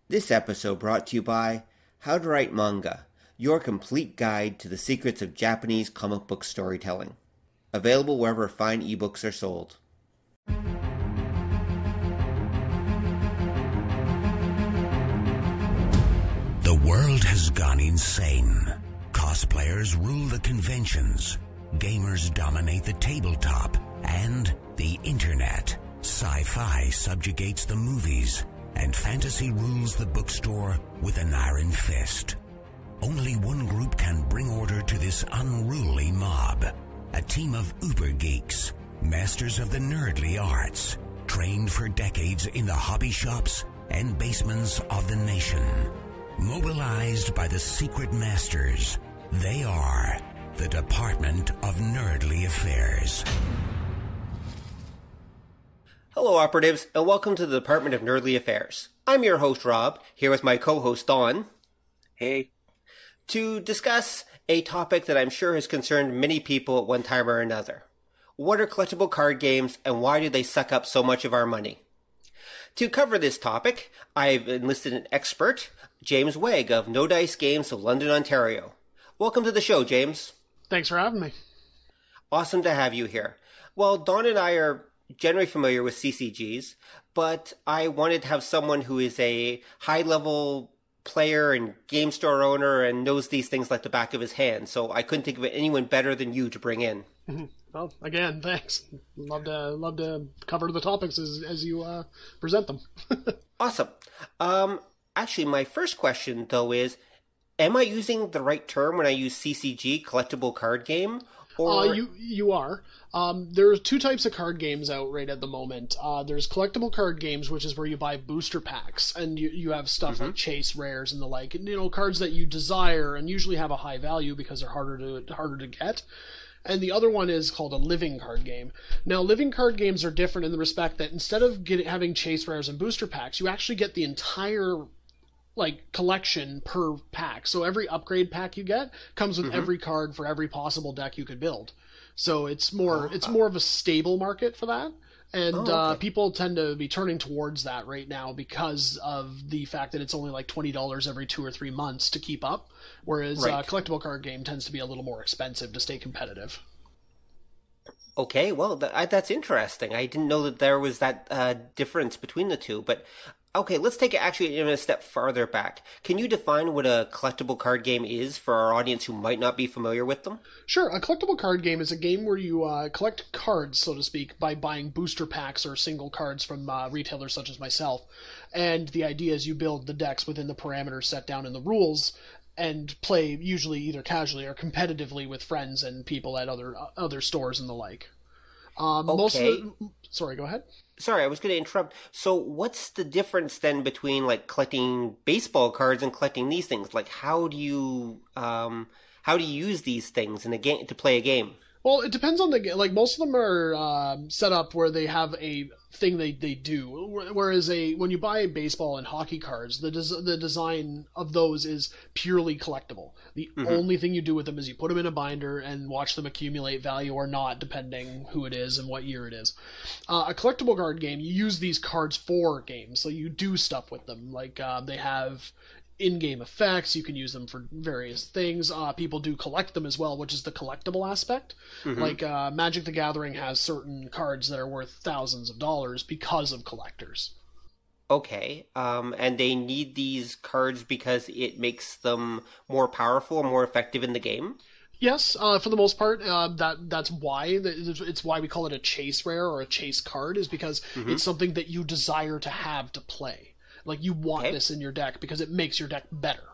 This episode brought to you by How to Write Manga, your complete guide to the secrets of Japanese comic book storytelling. Available wherever fine ebooks are sold. The world has gone insane. Cosplayers rule the conventions. Gamers dominate the tabletop and the internet. Sci-fi subjugates the movies, and fantasy rules the bookstore with an iron fist. Only one group can bring order to this unruly mob. A team of uber geeks, masters of the nerdly arts, trained for decades in the hobby shops and basements of the nation. Mobilized by the secret masters, they are the Department of Nerdly Affairs. Hello, operatives, and welcome to the Department of Nerdly Affairs. I'm your host, Rob, here with my co-host, Dawn. Hey. To discuss a topic that I'm sure has concerned many people at one time or another. What are collectible card games, and why do they suck up so much of our money? To cover this topic, I've enlisted an expert, James Wegg of No Dice Games of London, Ontario. Welcome to the show, James. Thanks for having me. Awesome to have you here. Well, Dawn and I are generally familiar with CCGs, but I wanted to have someone who is a high-level player and game store owner and knows these things like the back of his hand, so I couldn't think of anyone better than you to bring in. Well, again, thanks. Love to cover the topics as you present them. Awesome. Actually, my first question, though, is, am I using the right term when I use CCG, collectible card game? Or... You are. There are two types of card games out right at the moment. There's collectible card games, which is where you buy booster packs, and you have stuff like chase rares and the like, and, cards that you desire and usually have a high value because they're harder to get. And the other one is called a living card game. Now, living card games are different in the respect that instead of having chase rares and booster packs, you actually get the entire collection per pack. So every upgrade pack you get comes with every card for every possible deck you could build. So it's more of a stable market for that. And people tend to be turning towards that right now because of the fact that it's only like $20 every 2 or 3 months to keep up, whereas a collectible card game tends to be a little more expensive to stay competitive. Okay, well, that's interesting. I didn't know that there was that difference between the two, but okay, let's take it actually even a step farther back. Can you define what a collectible card game is for our audience who might not be familiar with them? Sure. A collectible card game is a game where you collect cards, so to speak, by buying booster packs or single cards from retailers such as myself. And the idea is you build the decks within the parameters set down in the rules and play usually either casually or competitively with friends and people at other stores and the like. Okay. Sorry, go ahead. Sorry, I was going to interrupt. So what's the difference then between collecting baseball cards and collecting these things? How do you use these things in a game to play a game? Well, it depends on the game. Most of them are set up where they have a thing they do. Whereas when you buy baseball and hockey cards, the design of those is purely collectible. The only thing you do with them is you put them in a binder and watch them accumulate value or not, depending who it is and what year it is. A collectible card game, you use these cards for games, so you do stuff with them. They have in-game effects, you can use them for various things. People do collect them as well, which is the collectible aspect. Magic the Gathering has certain cards that are worth thousands of dollars because of collectors. Okay, and they need these cards because it makes them more powerful and more effective in the game? Yes, for the most part, that's why. It's why we call it a chase rare or a chase card, is because it's something that you desire to have to play. You want this in your deck because it makes your deck better.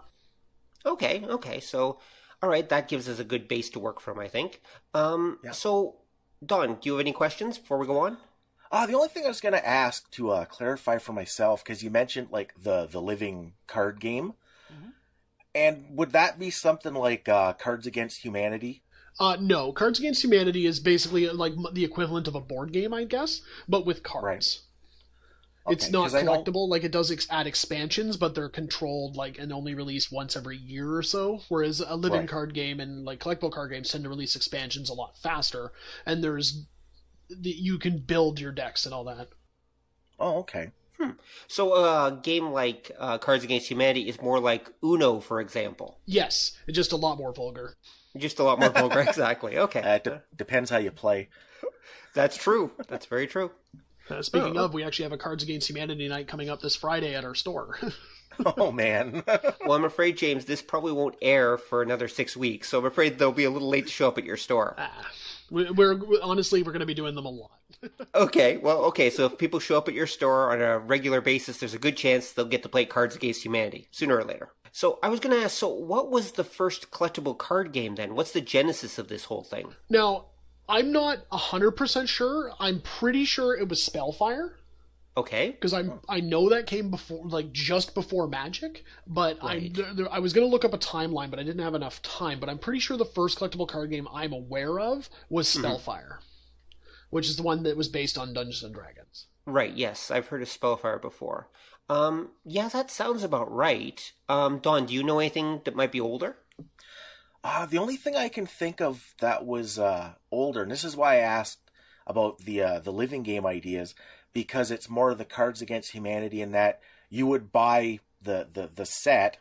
Okay. So, all right, that gives us a good base to work from, I think. So, Don, do you have any questions before we go on? The only thing I was going to ask to clarify for myself, because you mentioned, the living card game. And would that be something like Cards Against Humanity? No. Cards Against Humanity is basically the equivalent of a board game, I guess, but with cards. Right. Okay, it's not collectible. It does add expansions, but they're controlled and only released once every year or so. Whereas a living card game and collectible card games tend to release expansions a lot faster, and you can build your decks and all that. Oh, okay. So a game like Cards Against Humanity is more like Uno, for example. Yes, it's just a lot more vulgar. Just a lot more vulgar, exactly. Okay. Depends how you play. That's true. That's very true. Speaking of, we actually have a Cards Against Humanity night coming up this Friday at our store. Oh, man. Well, I'm afraid, James, this probably won't air for another 6 weeks, so I'm afraid they'll be a little late to show up at your store. Honestly, we're going to be doing them a lot. Okay, so if people show up at your store on a regular basis, there's a good chance they'll get to play Cards Against Humanity, sooner or later. So I was going to ask, so what was the first collectible card game then? What's the genesis of this whole thing? Now, I'm not 100% sure. I'm pretty sure it was Spellfire. Okay. Because I know that came before, like, just before Magic, but Right. I was going to look up a timeline, but I didn't have enough time. But I'm pretty sure the first collectible card game I'm aware of was Spellfire, which is the one that was based on Dungeons and Dragons. Right, yes, I've heard of Spellfire before. Yeah, that sounds about right. Dawn, do you know anything that might be older? The only thing I can think of that was older, and this is why I asked about the living game ideas, because it's more of the Cards Against Humanity in that you would buy the set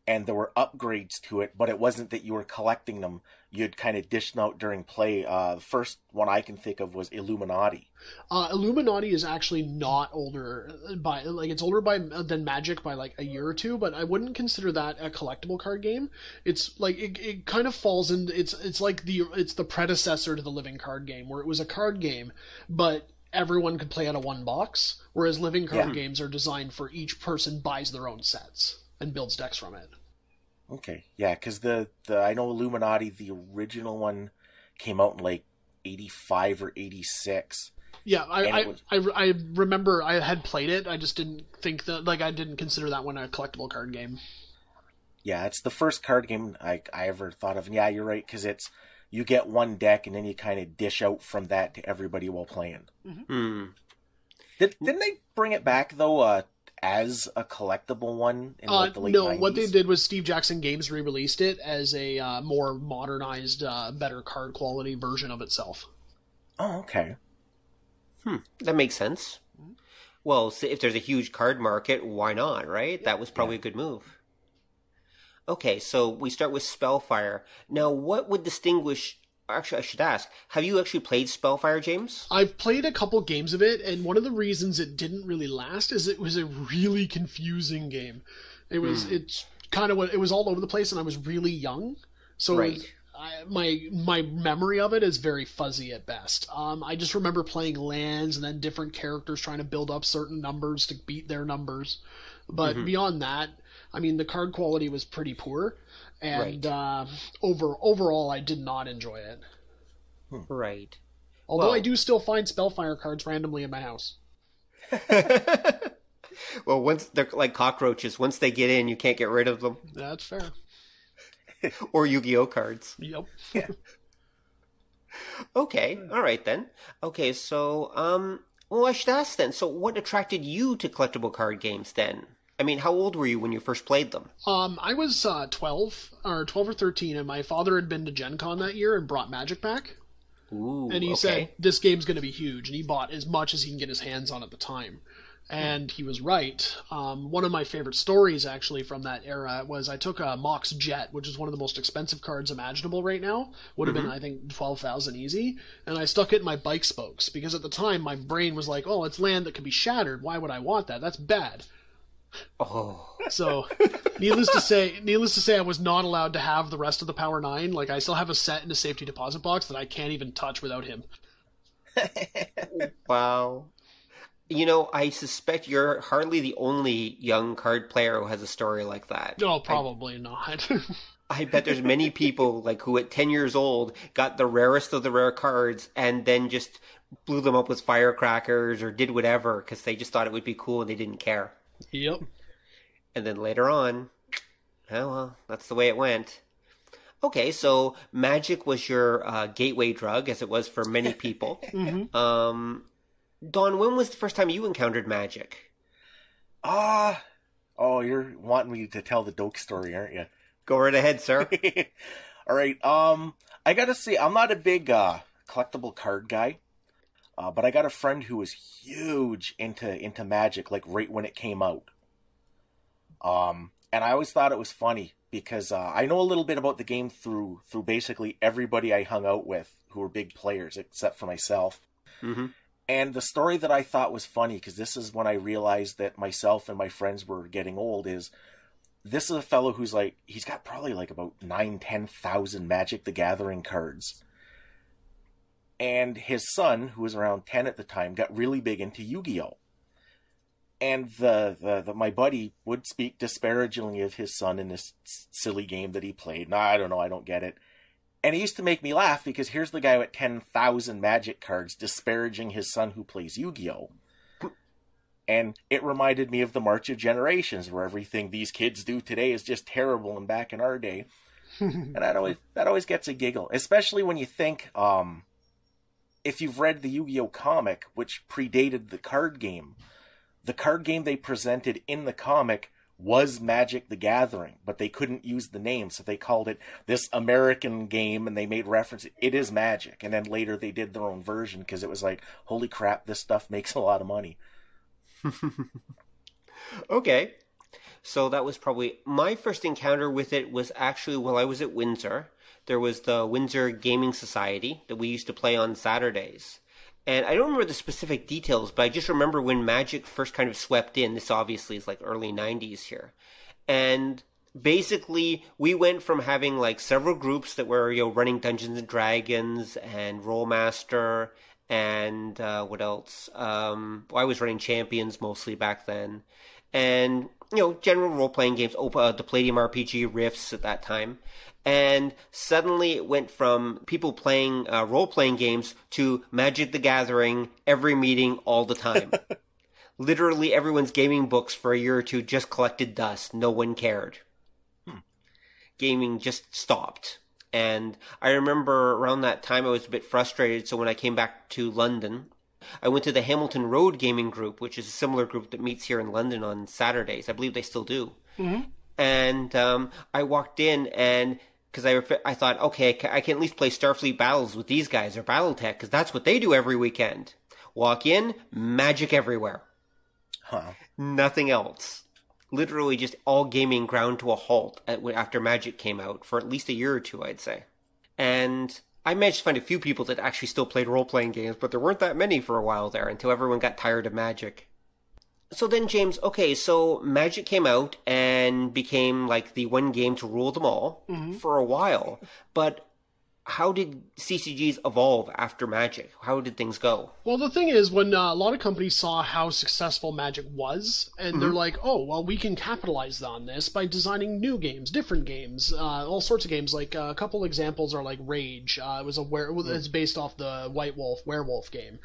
and there were upgrades to it, but it wasn't that you were collecting them. You'd kind of dish them out during play. The first one I can think of was Illuminati. Illuminati is actually not older it's older than Magic by like a year or two, but I wouldn't consider that a collectible card game. It's like it kind of falls in. It's the predecessor to the living card game, where it was a card game, but everyone could play out of one box, whereas living card games are designed for each person buys their own sets and builds decks from it. Okay, yeah, because the I know Illuminati, the original one, came out in like 85 or 86. Yeah, I remember I had played it. I just didn't think that, like, I didn't consider that one a collectible card game. Yeah, it's the first card game I ever thought of. And yeah, you're right, because it's you get one deck and then you kind of dish out from that to everybody while playing. Didn't they bring it back though as a collectible one in like the late 90s? What they did was Steve Jackson Games re-released it as a more modernized, better card quality version of itself. Oh, okay. That makes sense. Well, if there's a huge card market, why not, right? That was probably a good move. Okay, so we start with Spellfire. Now, what would distinguish... Actually, I should ask, have you actually played Spellfire, James? I've played a couple games of it, and one of the reasons it didn't really last is it was a really confusing game. It was It's kind of what... It was all over the place, and I was really young. So right. My memory of it is very fuzzy at best. I just remember playing lands and then different characters trying to build up certain numbers to beat their numbers. But beyond that, I mean, the card quality was pretty poor, and overall, I did not enjoy it. Right. Although I do still find Spellfire cards randomly in my house. Well, once they're like cockroaches. Once they get in, you can't get rid of them. That's fair. Or Yu-Gi-Oh cards. Yep. Yeah. Okay, all right then. Okay, so, well, I should ask then, so what attracted you to collectible card games then? I mean, how old were you when you first played them? I was 12 or 13, and my father had been to Gen Con that year and brought Magic back. Ooh, and he said, this game's going to be huge, and he bought as much as he can get his hands on at the time. And he was right. One of my favorite stories, actually, from that era was I took a Mox Jet, which is one of the most expensive cards imaginable right now. Would have been, I think, 12,000 easy. And I stuck it in my bike spokes, because at the time my brain was like, oh, it's land that can be shattered. Why would I want that? That's bad. Oh. So, needless to say, I was not allowed to have the rest of the Power 9. Like, I still have a set in a safety deposit box that I can't even touch without him. Wow. You know, I suspect you're hardly the only young card player who has a story like that. No, probably not. I bet there's many people like who at 10 years old got the rarest of the rare cards and then just blew them up with firecrackers or did whatever because they just thought it would be cool and they didn't care. Yep. And then later on, oh well, that's the way it went. Okay, so Magic was your gateway drug, as it was for many people. Dawn, when was the first time you encountered Magic? Oh, you're wanting me to tell the Doke story, aren't you? Go right ahead, sir. All right. I gotta say, I'm not a big collectible card guy. But I got a friend who was huge into Magic, like right when it came out. And I always thought it was funny because I know a little bit about the game through basically everybody I hung out with who were big players, except for myself. Mm-hmm. And the story that I thought was funny, because this is when I realized that myself and my friends were getting old, is this is a fellow who's like, he's got probably like about 10,000 Magic the Gathering cards. And his son, who was around 10 at the time, got really big into Yu-Gi-Oh! And my buddy would speak disparagingly of his son in this silly game that he played. No, I don't know, I don't get it. And he used to make me laugh because here's the guy with 10,000 Magic cards disparaging his son who plays Yu-Gi-Oh! And it reminded me of the March of Generations, where everything these kids do today is just terrible, and back in our day. And that always gets a giggle, especially when you think, if you've read the Yu-Gi-Oh! Comic, which predated the card game they presented in the comic was Magic the Gathering, but they couldn't use the name, so they called it this American game, and they made reference, it is Magic. And then later they did their own version, because it was like, holy crap, this stuff makes a lot of money. Okay. So that was probably, my first encounter with it was actually while I was at Windsor. There was the Windsor Gaming Society that we used to play on Saturdays. And I don't remember the specific details, but I just remember when Magic first kind of swept in. This obviously is like early 90s here. And basically, we went from having like several groups that were, running Dungeons and Dragons and Rollmaster and what else? I was running Champions mostly back then. And, general role-playing games, the Palladium RPG, Rifts at that time. And suddenly it went from people playing role-playing games to Magic the Gathering every meeting all the time. Literally everyone's gaming books for a year or two just collected dust. No one cared. Gaming just stopped. And I remember around that time I was a bit frustrated, so when I came back to London, I went to the Hamilton Road Gaming Group, which is a similar group that meets here in London on Saturdays. I believe they still do. Mm-hmm. And I walked in, and because I thought, okay, I can at least play Starfleet Battles with these guys, or BattleTech, because that's what they do every weekend. Walk in, Magic everywhere. Huh. Nothing else. Literally just all gaming ground to a halt after Magic came out, for at least a year or two, I'd say. And I managed to find a few people that actually still played role-playing games, but there weren't that many for a while there, until everyone got tired of Magic. So then, James, okay, so Magic came out and became like the one game to rule them all for a while. But how did CCGs evolve after Magic? How did things go? Well, the thing is, when a lot of companies saw how successful Magic was, and they're like, oh, well, we can capitalize on this by designing new games, different games, all sorts of games. Like, a couple examples are like Rage. It's based off the White Wolf, Werewolf game.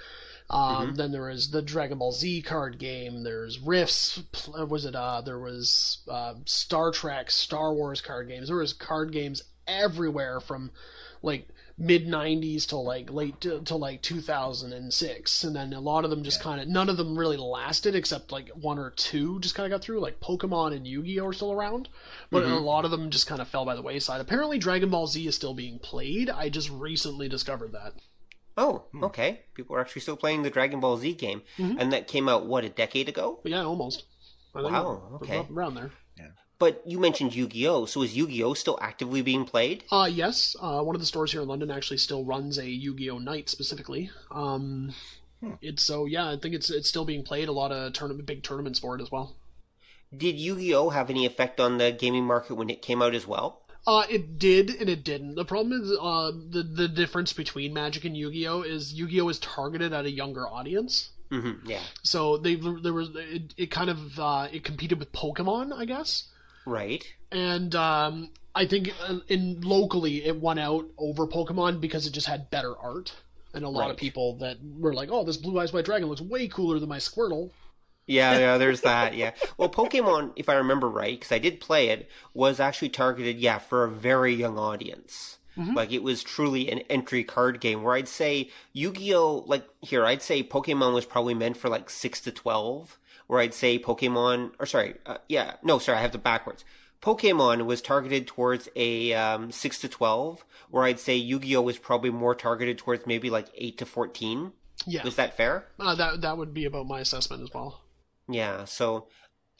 Then there was the Dragon Ball Z card game. There's Rifts. There was Star Trek, Star Wars card games. There was card games everywhere from like mid 90s to like late to like 2006, and then a lot of them just kind of, none of them really lasted except like one or two just kind of got through. Like Pokemon and Yu-Gi-Oh are still around, but a lot of them just kind of fell by the wayside. Apparently Dragon Ball Z is still being played. I just recently discovered that. Oh, okay. People are actually still playing the Dragon Ball Z game. And that came out, what, a decade ago? Yeah, almost. Wow, okay. Around there. Yeah. But you mentioned Yu-Gi-Oh! So is Yu-Gi-Oh! Still actively being played? Yes. One of the stores here in London actually still runs a Yu-Gi-Oh! Night specifically. I think it's still being played. A lot of big tournaments for it as well. Did Yu-Gi-Oh! Have any effect on the gaming market when it came out as well? It did and it didn't. The problem is the difference between Magic and Yu-Gi-Oh! is Yu-Gi-Oh! is targeted at a younger audience. Yeah. So it competed with Pokemon, I guess. Right. And I think locally it won out over Pokemon because it just had better art, and a lot of people that were like, "Oh, this Blue Eyes White Dragon looks way cooler than my Squirtle." Yeah, there's that, yeah. Well, Pokemon, if I remember right, because I did play it, was actually targeted, for a very young audience. Like, it was truly an entry card game, where I'd say Yu-Gi-Oh! I'd say Pokemon was probably meant for, 6 to 12, where I'd say I have it backwards. Pokemon was targeted towards a 6 to 12, where I'd say Yu-Gi-Oh! was probably more targeted towards maybe 8 to 14. Yeah. Was that fair? That would be about my assessment as well. Yeah, so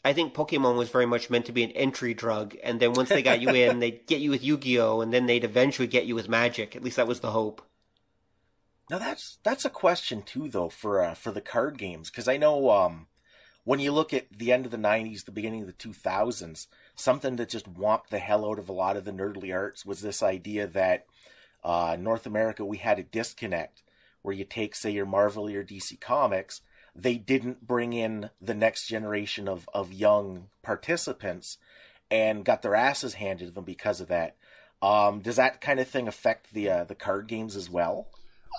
I think Pokemon was very much meant to be an entry drug, and then once they got you in, they'd get you with Yu-Gi-Oh, and then they'd eventually get you with Magic. At least that was the hope. Now that's a question too, though, for the card games, because I know when you look at the end of the '90s, the beginning of the 2000s, something that just whomped the hell out of a lot of the nerdly arts was this idea that North America, we had a disconnect where you take, say, your Marvel or your DC Comics. They didn't bring in the next generation of young participants and got their asses handed to them because of that. Does that kind of thing affect the card games as well?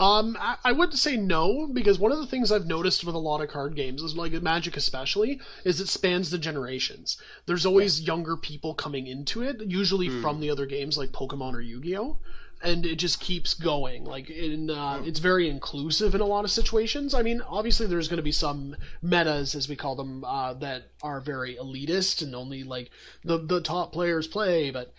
I would say no, because one of the things I've noticed with a lot of card games, is like Magic especially, is it spans the generations. There's always younger people coming into it, usually from the other games like Pokemon or Yu-Gi-Oh! And it just keeps going. Like, it's very inclusive in a lot of situations. I mean, obviously there's going to be some metas, as we call them, that are very elitist and only, like, the top players play, but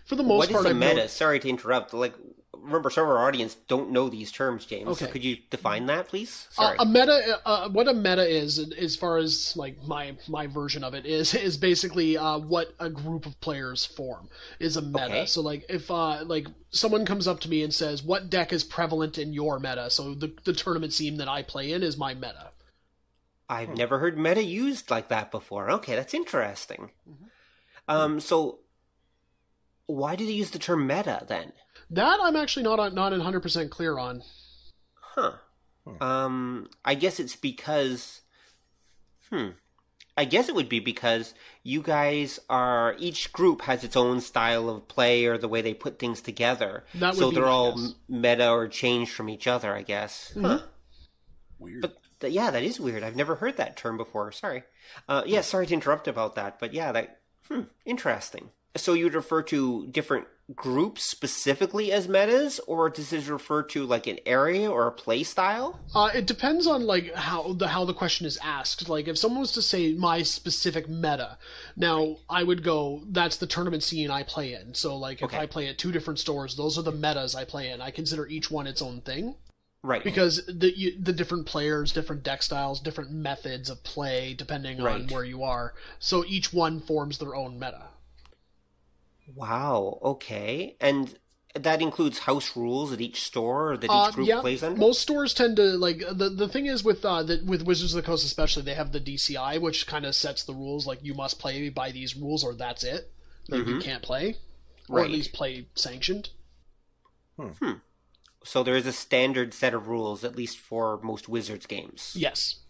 for the most part... What is a meta? Sorry to interrupt. Like, remember, some of our audience don't know these terms, James. Okay. So could you define that, please? Sorry. What a meta is, as far as like my version of it is basically what a group of players form is a meta. Okay. So like if like someone comes up to me and says, "What deck is prevalent in your meta?" So the tournament scene that I play in is my meta. I've never heard meta used like that before. Okay, that's interesting. So why do they use the term meta then? That I'm actually not 100% clear on. Huh. I guess it's because... I guess it would be because you guys are... Each group has its own style of play or the way they put things together. That would so be they're my all guess. meta or changed from each other, I guess. Huh. Weird. But yeah, that is weird. I've never heard that term before. Sorry. Yeah, sorry to interrupt about that. But yeah, that... interesting. So you'd refer to different groups specifically as metas, or does this refer to like an area or a play style? It depends on like how the question is asked. Like if someone was to say my specific meta, now I would go, that's the tournament scene I play in. So like if I play at 2 different stores, those are the metas I play in. I consider each one its own thing. Right. Because the different players, different deck styles, different methods of play, depending on where you are. So each one forms their own meta. Wow, okay. And that includes house rules at each store that each group plays under? Most stores tend to, like, the thing is with Wizards of the Coast especially, they have the DCI, which kind of sets the rules, like, you must play by these rules or that's it. Like, you can't play. Or at least play sanctioned. So there is a standard set of rules, at least for most Wizards games. Yes.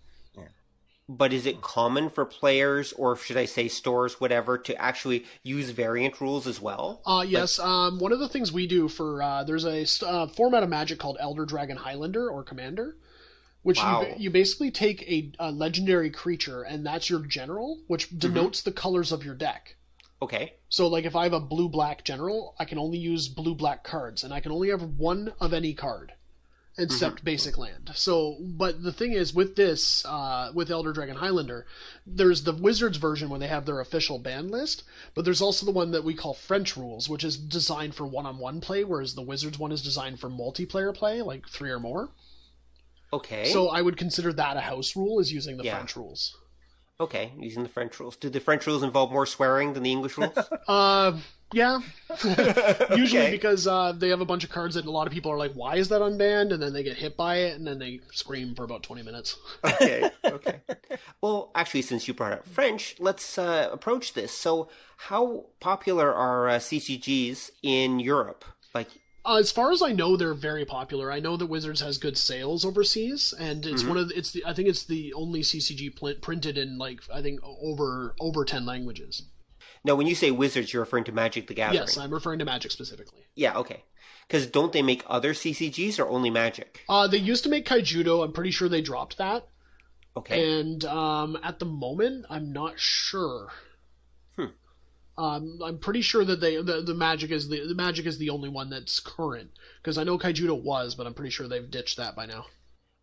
But is it common for players, or should I say stores, whatever, to actually use variant rules as well? Yes. One of the things we do for there's a format of Magic called Elder Dragon Highlander or Commander, which you basically take a legendary creature and that's your general, which denotes the colors of your deck. Okay. So like if I have a blue-black general, I can only use blue-black cards, and I can only have one of any card. Except basic land. So, but the thing is, with this, with Elder Dragon Highlander, there's the Wizards version where they have their official ban list, but there's also the one that we call French rules, which is designed for one-on-one play, whereas the Wizards one is designed for multiplayer play, like 3 or more. Okay. So I would consider that a house rule, is using the French rules. Okay, using the French rules. Do the French rules involve more swearing than the English rules? Yeah. Usually because they have a bunch of cards that a lot of people are like, why is that unbanned? And then they get hit by it, and then they scream for about 20 minutes. Okay. Well, actually, since you brought up French, let's approach this. So how popular are CCGs in Europe? Like, as far as I know, they're very popular. I know that Wizards has good sales overseas, and it's I think it's the only CCG printed in like over 10 languages. Now, when you say Wizards, you're referring to Magic the Gathering. Yes, I'm referring to Magic specifically. Yeah, okay. Because don't they make other CCGs or only Magic? They used to make Kaijudo. I'm pretty sure they dropped that. Okay. And at the moment, I'm not sure. I'm pretty sure that the Magic is the Magic is the only one that's current, because I know Kaijudo was, but I'm pretty sure they've ditched that by now.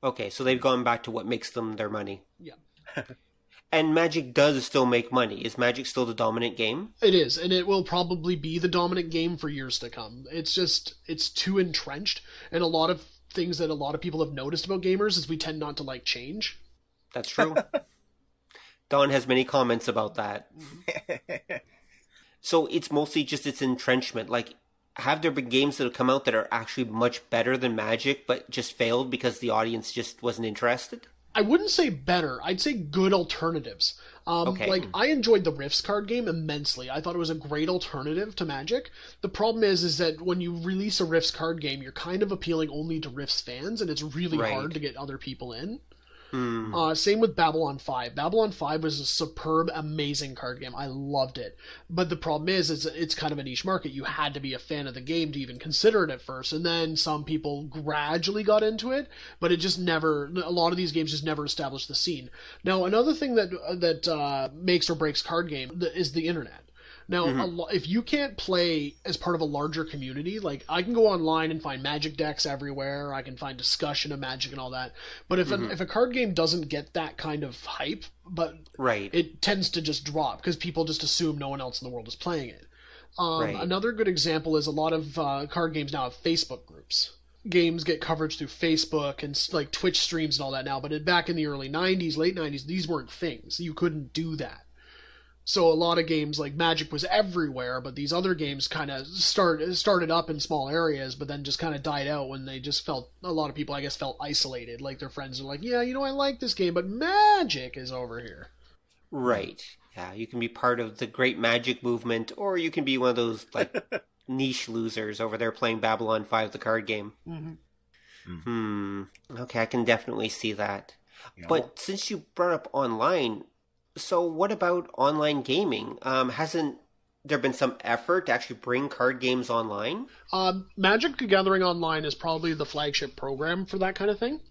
Okay, so they've gone back to what makes them their money. Yeah. And Magic does still make money. Is Magic still the dominant game? It is, and it will probably be the dominant game for years to come. It's too entrenched, and a lot of things that a lot of people have noticed about gamers is we tend not to like change. That's true. Don has many comments about that. So it's mostly just its entrenchment. Like, have there been games that have come out that are actually much better than Magic, but just failed because the audience just wasn't interested? I wouldn't say better. I'd say good alternatives. Okay. Like, I enjoyed the Rifts card game immensely. I thought it was a great alternative to Magic. The problem is that when you release a Rifts card game, you're kind of appealing only to Rifts fans, and it's really hard to get other people in. Same with Babylon 5. Babylon 5 was a superb, amazing card game. I loved it. But the problem is it's kind of a niche market. You had to be a fan of the game to even consider it at first. And then some people gradually got into it, but it just never, a lot of these games just never established the scene. Now, another thing that makes or breaks card game is the internet. Now, if you can't play as part of a larger community, like I can go online and find Magic decks everywhere, I can find discussion of Magic and all that, but if a card game doesn't get that kind of hype, it tends to just drop because people just assume no one else in the world is playing it. Another good example is a lot of card games now have Facebook groups. Games get coverage through Facebook and like Twitch streams and all that now, but back in the early 90s, late 90s, these weren't things. You couldn't do that. So a lot of games like Magic was everywhere, but these other games kind of started up in small areas, but then just kind of died out when they just felt, a lot of people I guess felt isolated. Like their friends are like, yeah, I like this game, but Magic is over here. Right. Yeah, you can be part of the great Magic movement, or you can be one of those like niche losers over there playing Babylon 5, the card game. Okay, I can definitely see that. Yeah. But since you brought up online, so what about online gaming? Hasn't there been some effort to actually bring card games online? Magic the Gathering Online is probably the flagship program for that kind of thing.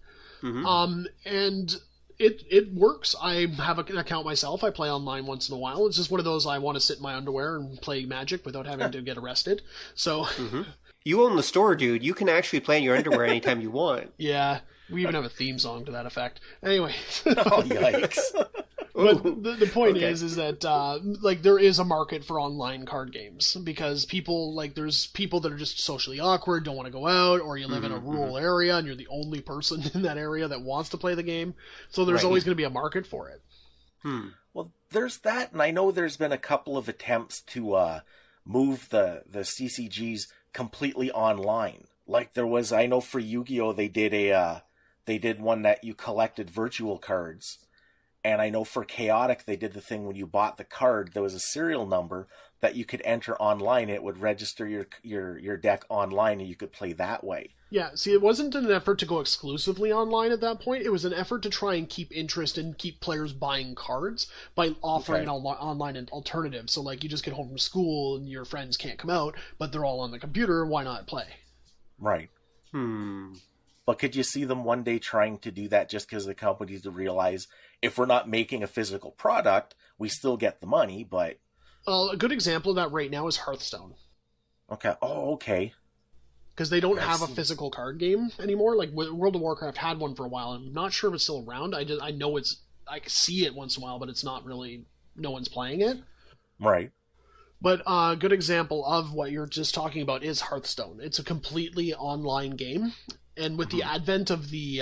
And it works. I have an account myself. I play online once in a while. It's just one of those I want to sit in my underwear and play Magic without having to get arrested. So You own the store, dude. You can actually play in your underwear anytime you want. Yeah, we even have a theme song to that effect. Anyway. Oh, yikes. But the point is that like there is a market for online card games because there's people that are just socially awkward, don't want to go out, or you live in a rural area and you're the only person in that area that wants to play the game. So there's always going to be a market for it. Well, there's that, and I know there's been a couple of attempts to move the CCGs completely online. Like there was, I know for Yu-Gi-Oh! They did one that you collected virtual cards. And I know for Chaotic, they did the thing when you bought the card, there was a serial number that you could enter online. It would register your deck online, and you could play that way. Yeah, see, it wasn't an effort to go exclusively online at that point. It was an effort to try and keep interest and keep players buying cards by offering an online alternative. So, like, you just get home from school and your friends can't come out, but they're all on the computer. Why not play? Right. But could you see them one day trying to do that just because the companies realize if we're not making a physical product, we still get the money, but... Well, a good example of that right now is Hearthstone. Okay. Oh, okay. Because they don't have a physical card game anymore. Like, World of Warcraft had one for a while. I'm not sure if it's still around. I know I can see it once in a while, but it's not really... No one's playing it. Right. But a good example of what you're just talking about is Hearthstone. It's a completely online game. And with the advent of the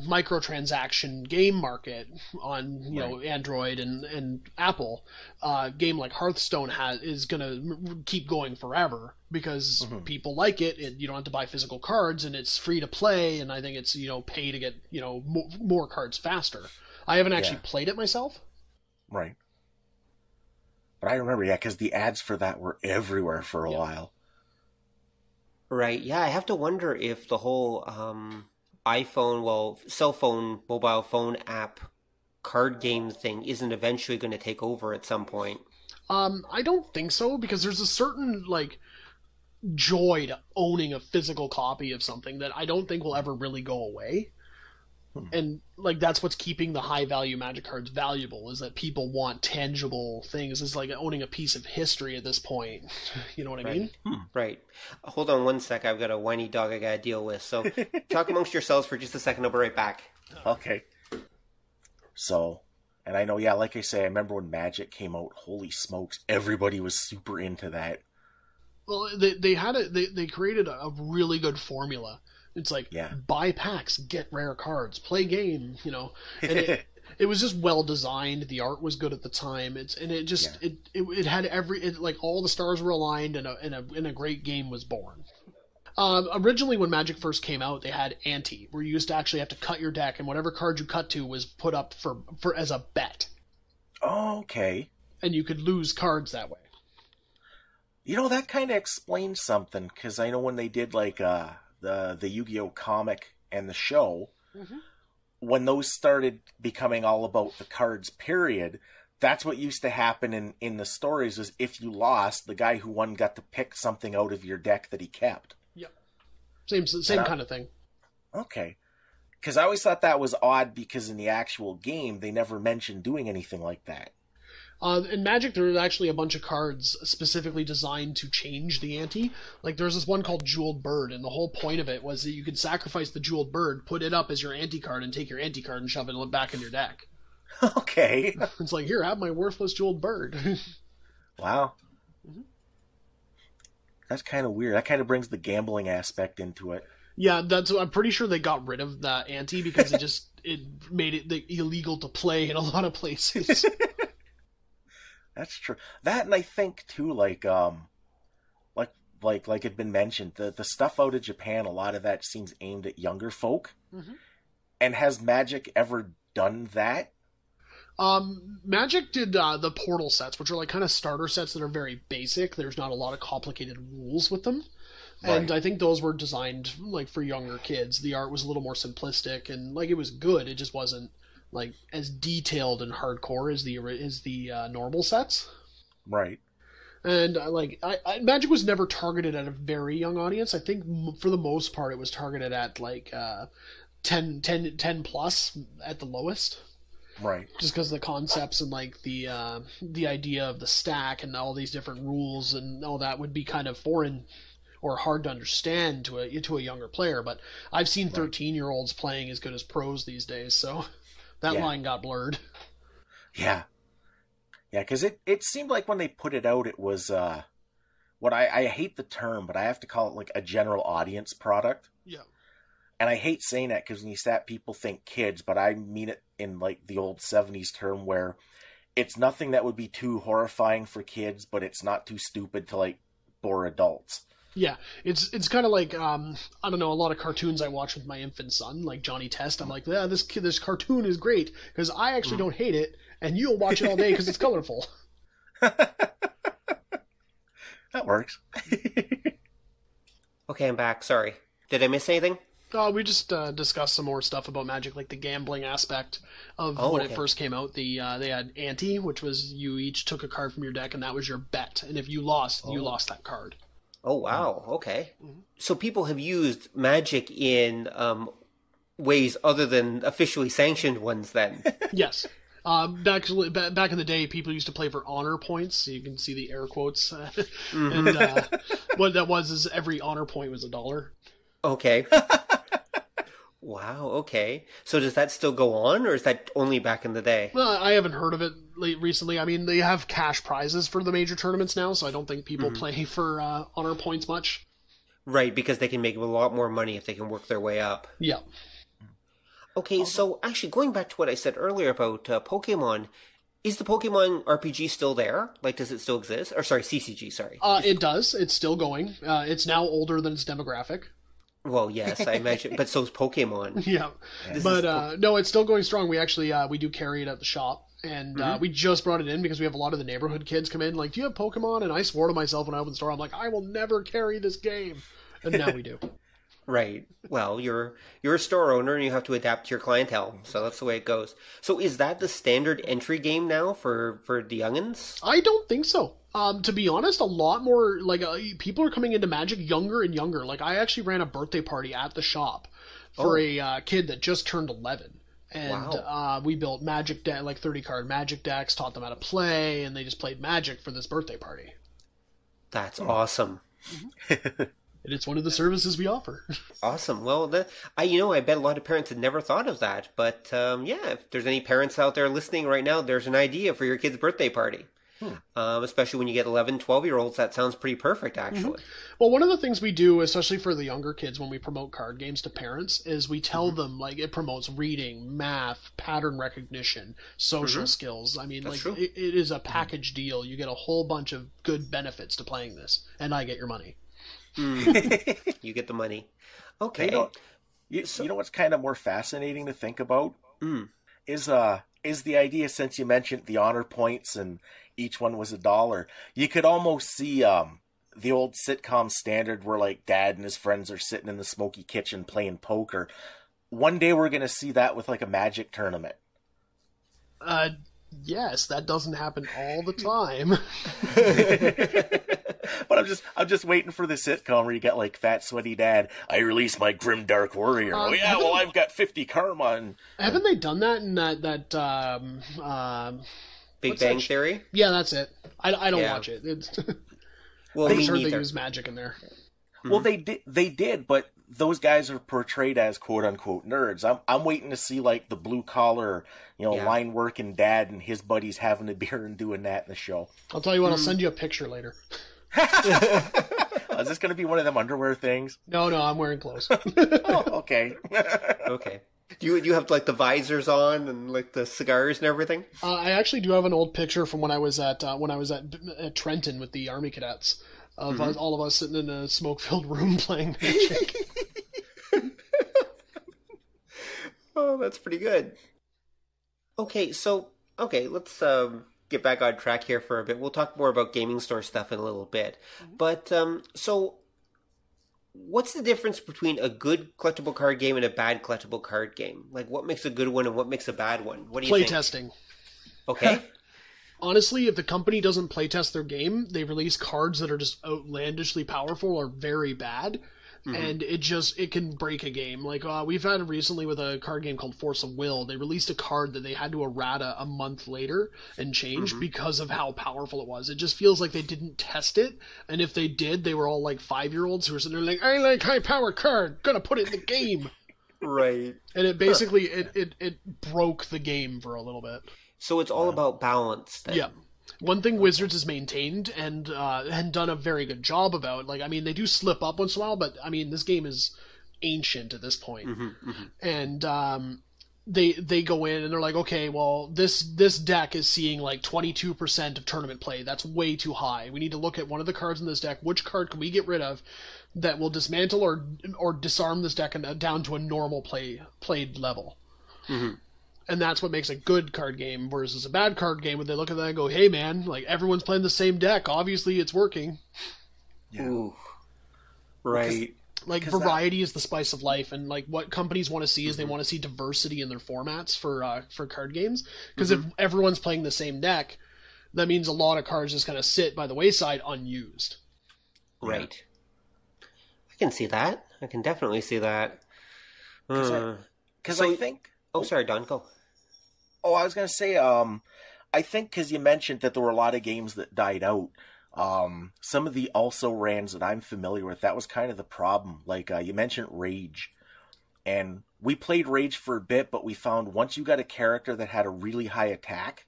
microtransaction game market on Android and Apple, a game like Hearthstone is going to keep going forever because people like it. You don't have to buy physical cards, and it's free to play. And I think it's pay to get more cards faster. I haven't actually played it myself. Right. But I remember, because the ads for that were everywhere for a while. Right, yeah, I have to wonder if the whole cell phone, mobile phone app card game thing isn't eventually going to take over at some point. I don't think so, because there's a certain, joy to owning a physical copy of something that I don't think will ever really go away. And, that's what's keeping the high-value Magic cards valuable, is that people want tangible things. It's like owning a piece of history at this point. You know what I mean? Right. Hold on one sec. I've got a whiny dog I got to deal with. So talk amongst yourselves for just a second. I'll be right back. Okay. So, and I know, like I say, I remember when Magic came out, holy smokes, everybody was super into that. Well, they created a really good formula. It's like, Yeah. buy packs, get rare cards, play game, you know. And it was just well designed. The art was good at the time. It had like all the stars were aligned, and a great game was born. Originally, when Magic first came out, they had ante, where you used to actually have to cut your deck, and whatever card you cut to was put up for as a bet. Oh, okay. And you could lose cards that way. You know, that kind of explains something, because I know when they did like the Yu-Gi-Oh comic and the show, when those started becoming all about the cards, period, that's what used to happen in the stories, is if you lost, the guy who won got to pick something out of your deck that he kept. Yep. Same kind of thing. Okay. Because I always thought that was odd, because in the actual game, they never mentioned doing anything like that. In Magic, there was actually a bunch of cards specifically designed to change the ante. Like, there's this one called Jeweled Bird, and the whole point of it was that you could sacrifice the Jeweled Bird, put it up as your ante card, and take your ante card and shove it back in your deck. Okay. It's like, here, have my worthless Jeweled Bird. Wow. That's kind of weird. That kind of brings the gambling aspect into it. Yeah, I'm pretty sure they got rid of that ante because it made it illegal to play in a lot of places. That's true. That, and I think too, like had been mentioned, the stuff out of Japan, a lot of that seems aimed at younger folk. And has Magic ever done that? Magic did the portal sets, which are like kind of starter sets that are very basic. There's not a lot of complicated rules with them. And I think those were designed like for younger kids. The art was a little more simplistic, and like it was good. It just wasn't like as detailed and hardcore as the normal sets. Right. And Magic was never targeted at a very young audience. I think for the most part it was targeted at like 10 plus at the lowest. Right. Just because of the concepts and like the idea of the stack and all these different rules and all that would be kind of foreign or hard to understand to a younger player. But I've seen 13-year-olds playing as good as pros these days, so that line got blurred. Yeah. Yeah, because it seemed like when they put it out, it was what I hate the term, but I have to call it like a general audience product. Yeah. And I hate saying that because when you say that, people think kids, but I mean it in like the old 70s term where it's nothing that would be too horrifying for kids, but it's not too stupid to like bore adults. Yeah, it's kind of like I don't know, a lot of cartoons I watch with my infant son, like Johnny Test. I'm like, yeah, this cartoon is great because I actually don't hate it, and you'll watch it all day because it's colorful. That works. Okay, I'm back. Sorry. Did I miss anything? We just discussed some more stuff about Magic, like the gambling aspect of when it first came out. They had ante, which was you each took a card from your deck, and that was your bet. And if you lost, you lost that card. Oh, wow. Okay. So people have used Magic in ways other than officially sanctioned ones then? Yes. Back in the day, people used to play for honor points. So you can see the air quotes. And what that was is every honor point was $1. Okay. Wow, okay. So does that still go on, or is that only back in the day? Well, I haven't heard of it recently. I mean, they have cash prizes for the major tournaments now, so I don't think people play for honor points much. Right, because they can make a lot more money if they can work their way up. Yeah. Okay, so actually, going back to what I said earlier about Pokemon, is the Pokemon RPG still there? Like, does it still exist? Or, sorry, CCG, sorry. It does. It's still going. It's now older than its demographic. Well, yes, I imagine, but so's Pokemon. Yeah, but no, it's still going strong. We actually we do carry it at the shop, and we just brought it in because we have a lot of the neighborhood kids come in like, "Do you have Pokemon?" And I swore to myself when I opened the store, I'm like, "I will never carry this game," and now we do. Right. Well, you're a store owner and you have to adapt to your clientele, so that's the way it goes. So is that the standard entry game now for the youngins? I don't think so. To be honest, a lot more, like, people are coming into Magic younger and younger. Like, I actually ran a birthday party at the shop for a kid that just turned 11. And we built Magic deck, like 30-card Magic decks, taught them how to play, and they just played Magic for this birthday party. That's awesome. And it's one of the services we offer. Awesome. Well, I bet a lot of parents had never thought of that. But, if there's any parents out there listening right now, there's an idea for your kid's birthday party. Especially when you get 11, 12-year-olds, that sounds pretty perfect, actually. Well, one of the things we do, especially for the younger kids when we promote card games to parents, is we tell them, like, it promotes reading, math, pattern recognition, social skills. I mean, That's like, true. it is a package deal. You get a whole bunch of good benefits to playing this, and I get your money. You get the money. Okay. You know what's kind of more fascinating to think about? Is the idea, since you mentioned the honor points and each one was $1, you could almost see the old sitcom standard where like dad and his friends are sitting in the smoky kitchen playing poker. One day we're going to see that with like a Magic tournament. Yes, that doesn't happen all the time. But I'm just waiting for the sitcom where you got like fat sweaty dad. I release my grim dark warrior. I've got 50 karma. And haven't they done that in that Big Bang Theory? Yeah, that's it. I don't watch it. It's Well, I me heard they neither. use magic in there. Well, they did, but those guys are portrayed as quote unquote nerds. I'm waiting to see like the blue collar, line working dad and his buddies having a beer and doing that in the show. I'll tell you what, I'll send you a picture later. Is this going to be one of them underwear things? No, I'm wearing clothes. Oh, okay. Okay. Do you have like the visors on and like the cigars and everything? I actually do have an old picture from when I was at Trenton with the Army cadets of all of us sitting in a smoke-filled room playing Magic. Oh, that's pretty good. Okay, let's get back on track here for a bit. We'll talk more about gaming store stuff in a little bit. But, so, what's the difference between a good collectible card game and a bad collectible card game? Like, what makes a good one and what makes a bad one? What do you think? Playtesting. Okay. Honestly, if the company doesn't playtest their game, they release cards that are just outlandishly powerful or very bad. And it can break a game. Like, we've had recently with a card game called Force of Will, they released a card that they had to errata a month later and change because of how powerful it was. It just feels like they didn't test it, and if they did, they were all like 5-year-olds who were sitting there like, I like high power card, gonna put it in the game. Right. And it basically, it broke the game for a little bit. So it's all about balance then. Yeah. One thing Wizards has maintained and done a very good job about, like, I mean, they do slip up once in a while, but, I mean, this game is ancient at this point. And they go in and they're like, okay, well, this deck is seeing, like, 22% of tournament play. That's way too high. We need to look at one of the cards in this deck. Which card can we get rid of that will dismantle or disarm this deck down to a normal played level? And that's what makes a good card game versus a bad card game, when they look at that and go, hey man, like, everyone's playing the same deck, obviously it's working. Yeah. Ooh. Right. Like, variety is the spice of life, and like what companies want to see is they want to see diversity in their formats for card games. Because if everyone's playing the same deck, that means a lot of cards just kind of sit by the wayside unused. Right. I can see that. I can definitely see that. Because I think... Oh, sorry, Don, go. Oh, I was going to say, I think because you mentioned that there were a lot of games that died out, some of the also-rans that I'm familiar with, that was kind of the problem. Like, you mentioned Rage. And we played Rage for a bit, but we found once you got a character that had a really high attack,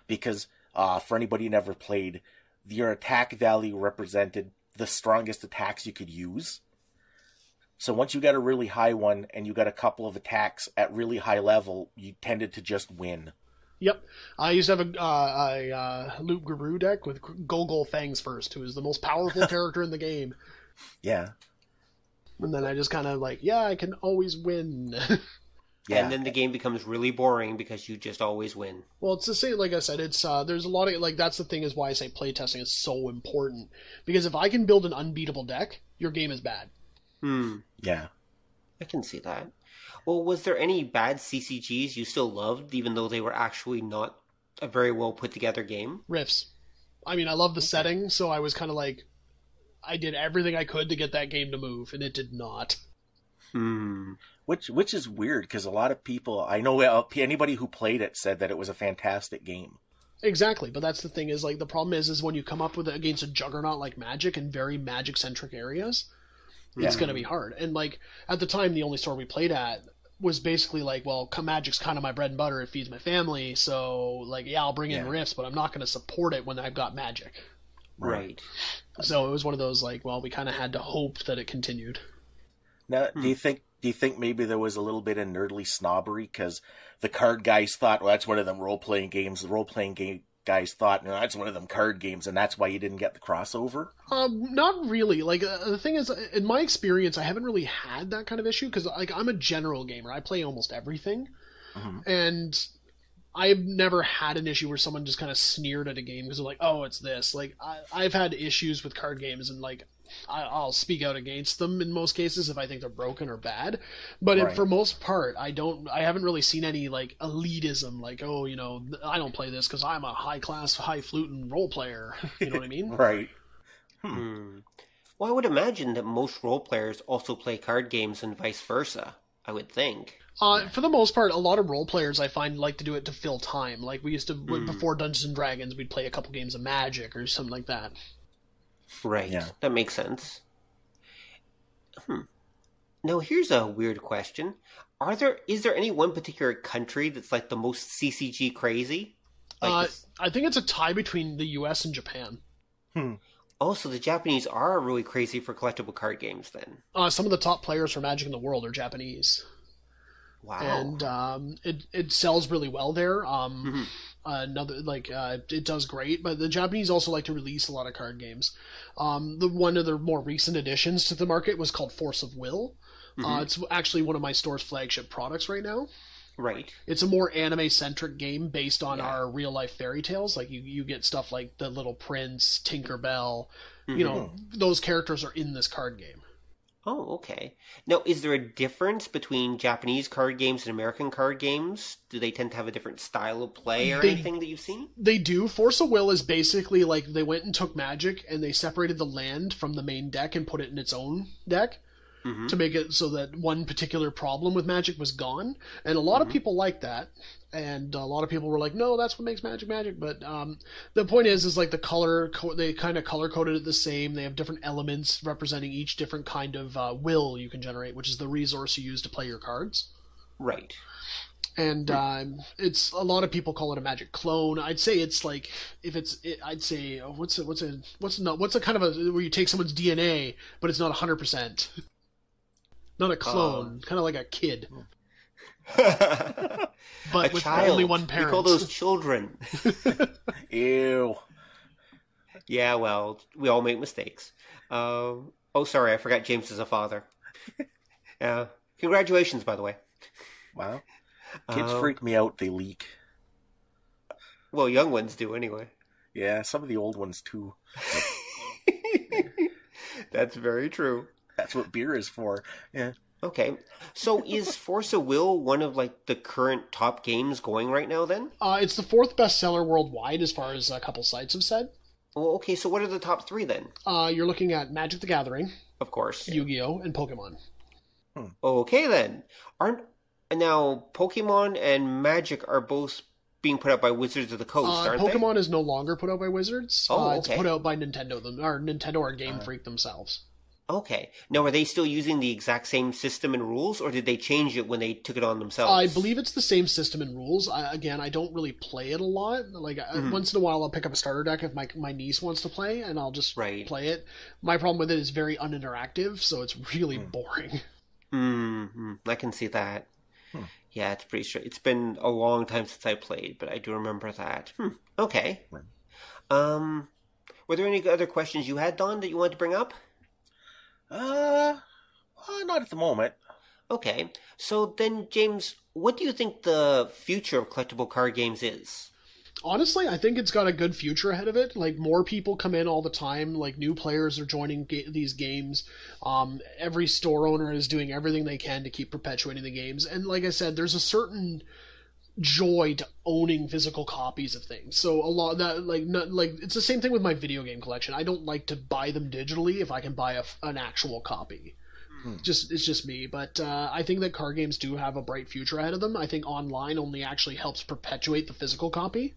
because for anybody who never played, your attack value represented the strongest attacks you could use. So once you got a really high one and you got a couple of attacks at really high level, you tended to just win. Yep. I used to have a Luke Guru deck with Gogol Fangs first, who is the most powerful character in the game. Yeah. And then I just kind of like, yeah, I can always win. Yeah. And then the game becomes really boring because you just always win. Well, it's the same, like I said, it's there's a lot of, like, that's the thing is why I say playtesting is so important. Because if I can build an unbeatable deck, your game is bad. Yeah. I can see that. Well, was there any bad CCGs you still loved, even though they were actually not a very well put together game? Rifts. I mean, I love the setting, so I was kind of like, I did everything I could to get that game to move, and it did not. Which is weird, because a lot of people, I know anybody who played it said that it was a fantastic game. Exactly, but that's the thing is, like, the problem is when you come up with it against a juggernaut like Magic in very Magic-centric areas, it's going to be hard. And, like, at the time, the only store we played at was basically like, well, Magic's kind of my bread and butter. It feeds my family. So, like, yeah, I'll bring in Rifts, but I'm not going to support it when I've got Magic. Right. So it was one of those, like, well, we kind of had to hope that it continued. Now, do you think maybe there was a little bit of nerdly snobbery because the card guys thought, well, that's one of them role-playing games. The role-playing game guys thought, no, that's one of them card games, and that's why you didn't get the crossover? Not really. Like, the thing is, in my experience, I haven't really had that kind of issue because, like, I'm a general gamer. I play almost everything, and I've never had an issue where someone just kind of sneered at a game because they're like, oh, it's this. Like, I've had issues with card games, and, like, I'll speak out against them in most cases if I think they're broken or bad. But for most part, I haven't really seen any, like, elitism, like, oh, you know, I don't play this because I'm a high-class, high-fluting role player. You know what I mean? Right. Well, I would imagine that most role players also play card games and vice versa, I would think. For the most part, a lot of role players I find like to do it to fill time. Like, we used to, before Dungeons and Dragons, we'd play a couple games of Magic or something like that. Right, that makes sense. Now, here's a weird question. Is there any one particular country that's, like, the most CCG crazy? Like I think it's a tie between the US and Japan. Oh, so the Japanese are really crazy for collectible card games, then? Some of the top players for Magic in the world are Japanese. Wow. And it sells really well there. It does great, but the Japanese also like to release a lot of card games. One of their more recent additions to the market was called Force of Will. It's actually one of my store's flagship products right now. Right. It's a more anime-centric game based on our real-life fairy tales. Like, you get stuff like The Little Prince, Tinkerbell. You know, those characters are in this card game. Oh, okay. Now, is there a difference between Japanese card games and American card games? Do they tend to have a different style of play or anything that you've seen? They do. Force of Will is basically like they went and took Magic and they separated the land from the main deck and put it in its own deck to make it so that one particular problem with Magic was gone. And a lot of people like that. And a lot of people were like, no, that's what makes Magic Magic. But the point is like the color, they kind of color-coded it the same. They have different elements representing each different kind of will you can generate, which is the resource you use to play your cards. Right. And it's a lot of people call it a Magic clone. I'd say it's like I'd say what's a kind of a where you take someone's DNA, but it's not 100%. Not a clone, kind of like a kid. But with child. only one parent. We call those children. Ew. Yeah, well, we all make mistakes. Oh, sorry, I forgot James is a father. Congratulations, by the way. Wow. Kids freak me out, they leak. Well, young ones do anyway. Yeah, some of the old ones too. That's very true. That's what beer is for. Yeah. Okay. So is Force of Will one of, like, the current top games going right now, then? It's the 4th bestseller worldwide, as far as a couple sites have said. Oh, okay, so what are the top 3, then? You're looking at Magic the Gathering. Of course. Yu-Gi-Oh! And Pokemon. Okay, then. Now, Pokemon and Magic are both being put out by Wizards of the Coast, aren't they? Pokemon is no longer put out by Wizards. Okay. It's put out by Nintendo or Game Freak themselves. Okay. Now, are they still using the exact same system and rules, or did they change it when they took it on themselves? I believe it's the same system and rules. I don't really play it a lot. Like, once in a while I'll pick up a starter deck if my niece wants to play, and I'll just play it. My problem with it is very uninteractive, so it's really boring. I can see that. Yeah, it's pretty straight. It's been a long time since I played, but I do remember that. Okay. Were there any other questions you had, Don, that you wanted to bring up? Not at the moment. Okay. So then, James, what do you think the future of collectible card games is? Honestly, I think it's got a good future ahead of it. Like, more people come in all the time. Like, new players are joining these games. Every store owner is doing everything they can to keep perpetuating the games. And like I said, there's a certain joy to owning physical copies of things. So a lot of that, it's the same thing with my video game collection. I don't like to buy them digitally if I can buy an actual copy. It's just me. But I think that card games do have a bright future ahead of them. I think online only actually helps perpetuate the physical copy.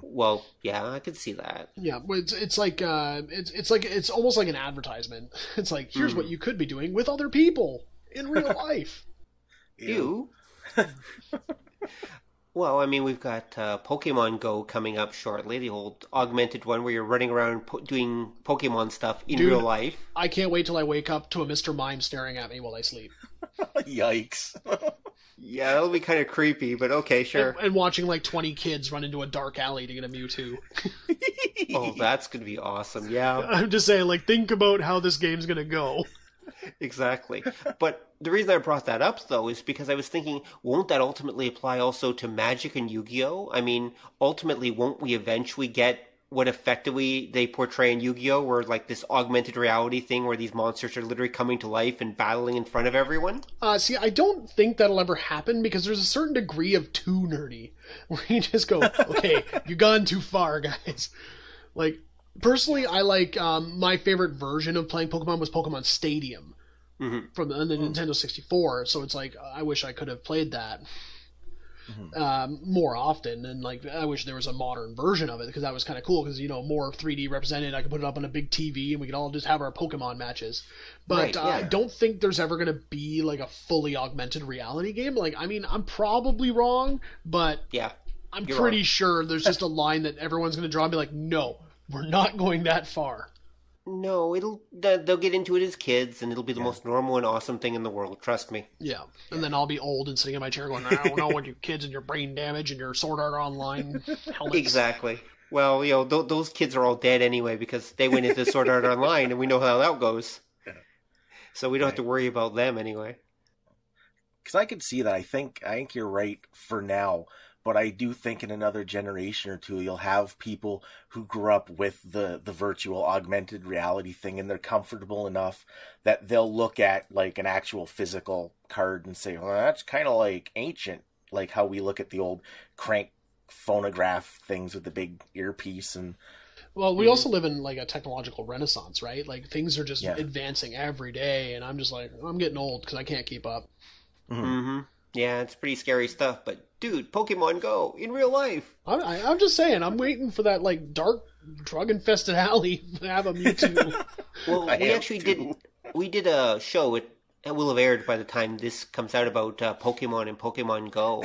Well, yeah, I could see that. Yeah, it's almost like an advertisement. It's like, here's what you could be doing with other people in real life. Ew. Well, I mean, we've got Pokemon Go coming up shortly, the old augmented one where you're running around doing Pokemon stuff in real life. I can't wait till I wake up to a Mr. Mime staring at me while I sleep. Yikes. Yeah, that'll be kind of creepy, but okay, sure. And watching like 20 kids run into a dark alley to get a Mewtwo. Oh, that's going to be awesome, yeah. I'm just saying, like, think about how this game's going to go. Exactly. But the reason I brought that up, though, is because I was thinking, won't that ultimately apply also to Magic and Yu-Gi-Oh? I mean, ultimately, won't we eventually get what effectively they portray in Yu-Gi-Oh, where like this augmented reality thing where these monsters are literally coming to life and battling in front of everyone? See, I don't think that'll ever happen because there's a certain degree of too nerdy where you just go, okay, you've gone too far, guys. Like, personally, I like, my favorite version of playing Pokemon was Pokemon Stadium from the Nintendo 64, so it's like, I wish I could have played that more often, and like, I wish there was a modern version of it, because that was kind of cool, because, you know, more 3D represented, I could put it up on a big TV, and we could all just have our Pokemon matches. But I don't think there's ever going to be, like, a fully augmented reality game. Like, I mean, I'm probably wrong, but I'm pretty sure there's just a line that everyone's going to draw and be like, no, we're not going that far. No, they'll get into it as kids, and it'll be the most normal and awesome thing in the world. Trust me. Yeah, and then I'll be old and sitting in my chair going, I don't know what you kids and your brain damage and your Sword Art Online helmets. Exactly. Well, you know, those kids are all dead anyway because they went into Sword Art Online, and we know how that goes. So we don't have to worry about them anyway. Because I can see that. I think you're right for now. But I do think in another generation or two, you'll have people who grew up with the virtual augmented reality thing, and they're comfortable enough that they'll look at like an actual physical card and say, well, that's kind of like ancient, like how we look at the old crank phonograph things with the big earpiece. And well, we also live in like a technological renaissance, right? Like things are just advancing every day, and I'm just like, I'm getting old because I can't keep up. Yeah, it's pretty scary stuff, but dude, Pokemon Go in real life. I'm just saying, I'm waiting for that like dark drug-infested alley to have a Mewtwo. Well, we did a show, it will have aired by the time this comes out, about Pokemon and Pokemon Go.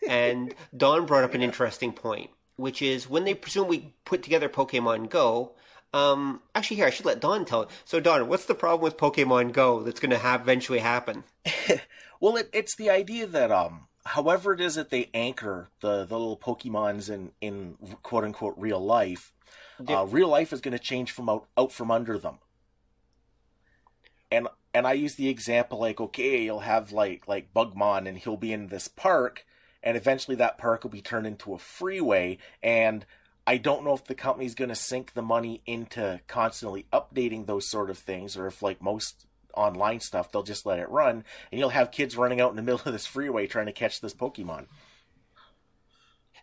And Don brought up an interesting point, which is when they presumably put together Pokemon Go, actually here, I should let Don tell it. So Don, what's the problem with Pokemon Go that's going to eventually happen? Well, it's the idea that however it is that they anchor the little Pokemons in quote unquote real life, real life is going to change from out from under them. And I use the example like, okay, you'll have like Bugmon, and he'll be in this park, and eventually that park will be turned into a freeway, and I don't know if the company's going to sink the money into constantly updating those sort of things, or if like most online stuff, they'll just let it run, and you'll have kids running out in the middle of this freeway trying to catch this Pokemon.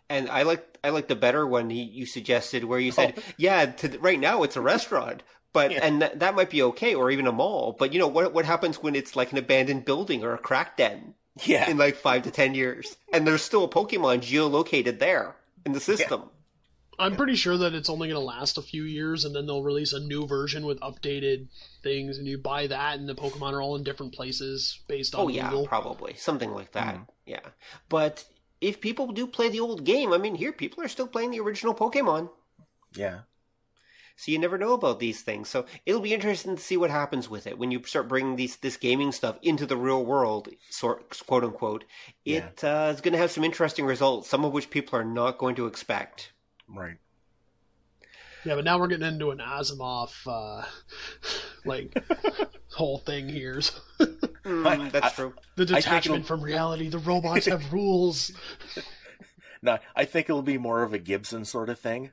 And I like the better one you suggested, where you said, right now it's a restaurant, but and that might be okay, or even a mall. But you know what happens when it's like an abandoned building or a crack den? Yeah, in like 5 to 10 years, and there's still a Pokemon geolocated there in the system. Yeah. I'm pretty sure that it's only going to last a few years, and then they'll release a new version with updated things, and you buy that, and the Pokemon are all in different places based on Google. Yeah, probably. Something like that. Yeah. But if people do play the old game, I mean, here, people are still playing the original Pokemon. Yeah. So you never know about these things. So it'll be interesting to see what happens with it when you start bringing this gaming stuff into the real world, quote unquote. It is going to have some interesting results, some of which people are not going to expect. Right. Yeah, but now we're getting into an Asimov, whole thing here. That's true. The detachment from reality. The robots have rules. No, I think it'll be more of a Gibson sort of thing.